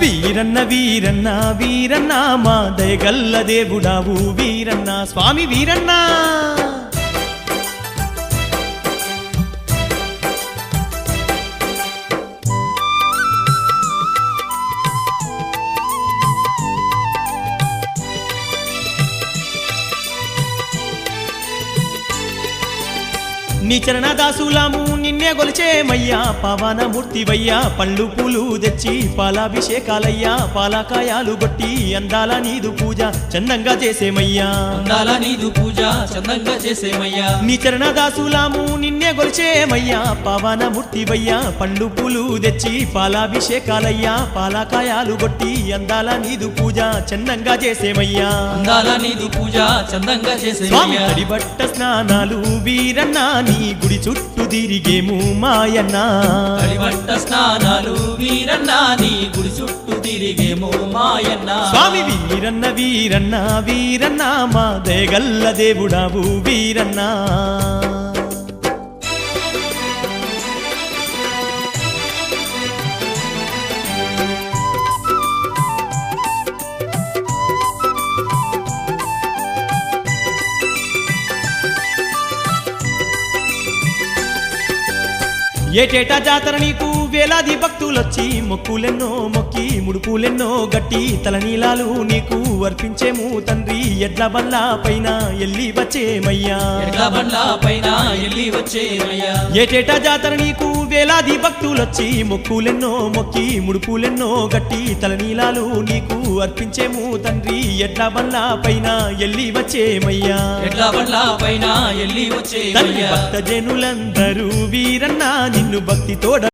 వీరన్న వీరన్న వీరన్న మా దయగల్ల దేవుడావు వీరన్న స్వామి వీరన్న నీ చరణదాసులాము నిన్నే గొలిచేమయ్యా పవనమూర్తివయ్యా పండ్లు పూలు తెచ్చి పాలాభిషేకాలయ్యా పాలకాయాలు గొట్టి అందాల నీదు పూజ చందంగా చేసేమయ్యా అందాల నీదు పూజ చందంగా చేసేమయ్యా నీ చరణదాసులాము నిన్నే గొలిచేమయ్యా పవనమూర్తివయ్యా పండ్లు పూలు తెచ్చి పాలాభిషేకాలయ్యా పాలకాయాలు గొట్టి అందాల నీదు పూజ చందంగా చేసేమయ్యా అందాల నీదు పూజ చందంగా స్వామి చేసేమయ్యా తడిబట్ట స్నానాలు వీరన్నా నీ గుడి చుట్టూ తిరిగేము మాయన్నా తడిబట్ట స్నానాలు వీరన్నా నీ గుడి చుట్టూ తిరిగేమో మాయన్న స్వామి వీరన్న వీరన్న వీరన్న మా దయగల్ల దేవుడావు వీరన్నా ఏటేటా జాతర నీకు వేలాది భక్తులొచ్చి మొక్కులెన్నో మొక్కి ముడుపులెన్నో గట్టి తలనీలాలు నీకు అర్పించేము తండ్రి ఎడ్ల బండ్ల పైన ఎల్లి వచ్చేమయ్యా ఎడ్ల బండ్ల పైన ఎల్లి వచ్చేమయ్యా ఏటేటా జాతర నీకు వేలాది భక్తులొచ్చి మొక్కులెన్నో మొక్కి ముడుపులెన్నో గట్టి తలనీలాలు నీకు అర్పించేము తండ్రి ఎడ్ల బండ్ల పైన ఎల్లి వచ్చేమయ్యా ఎడ్ల బండ్ల పైన ఎల్లి తండ్రి వచ్చేమయ్యా భక్త జనులందరూ వీరన్నా నిన్ను భక్తితోడ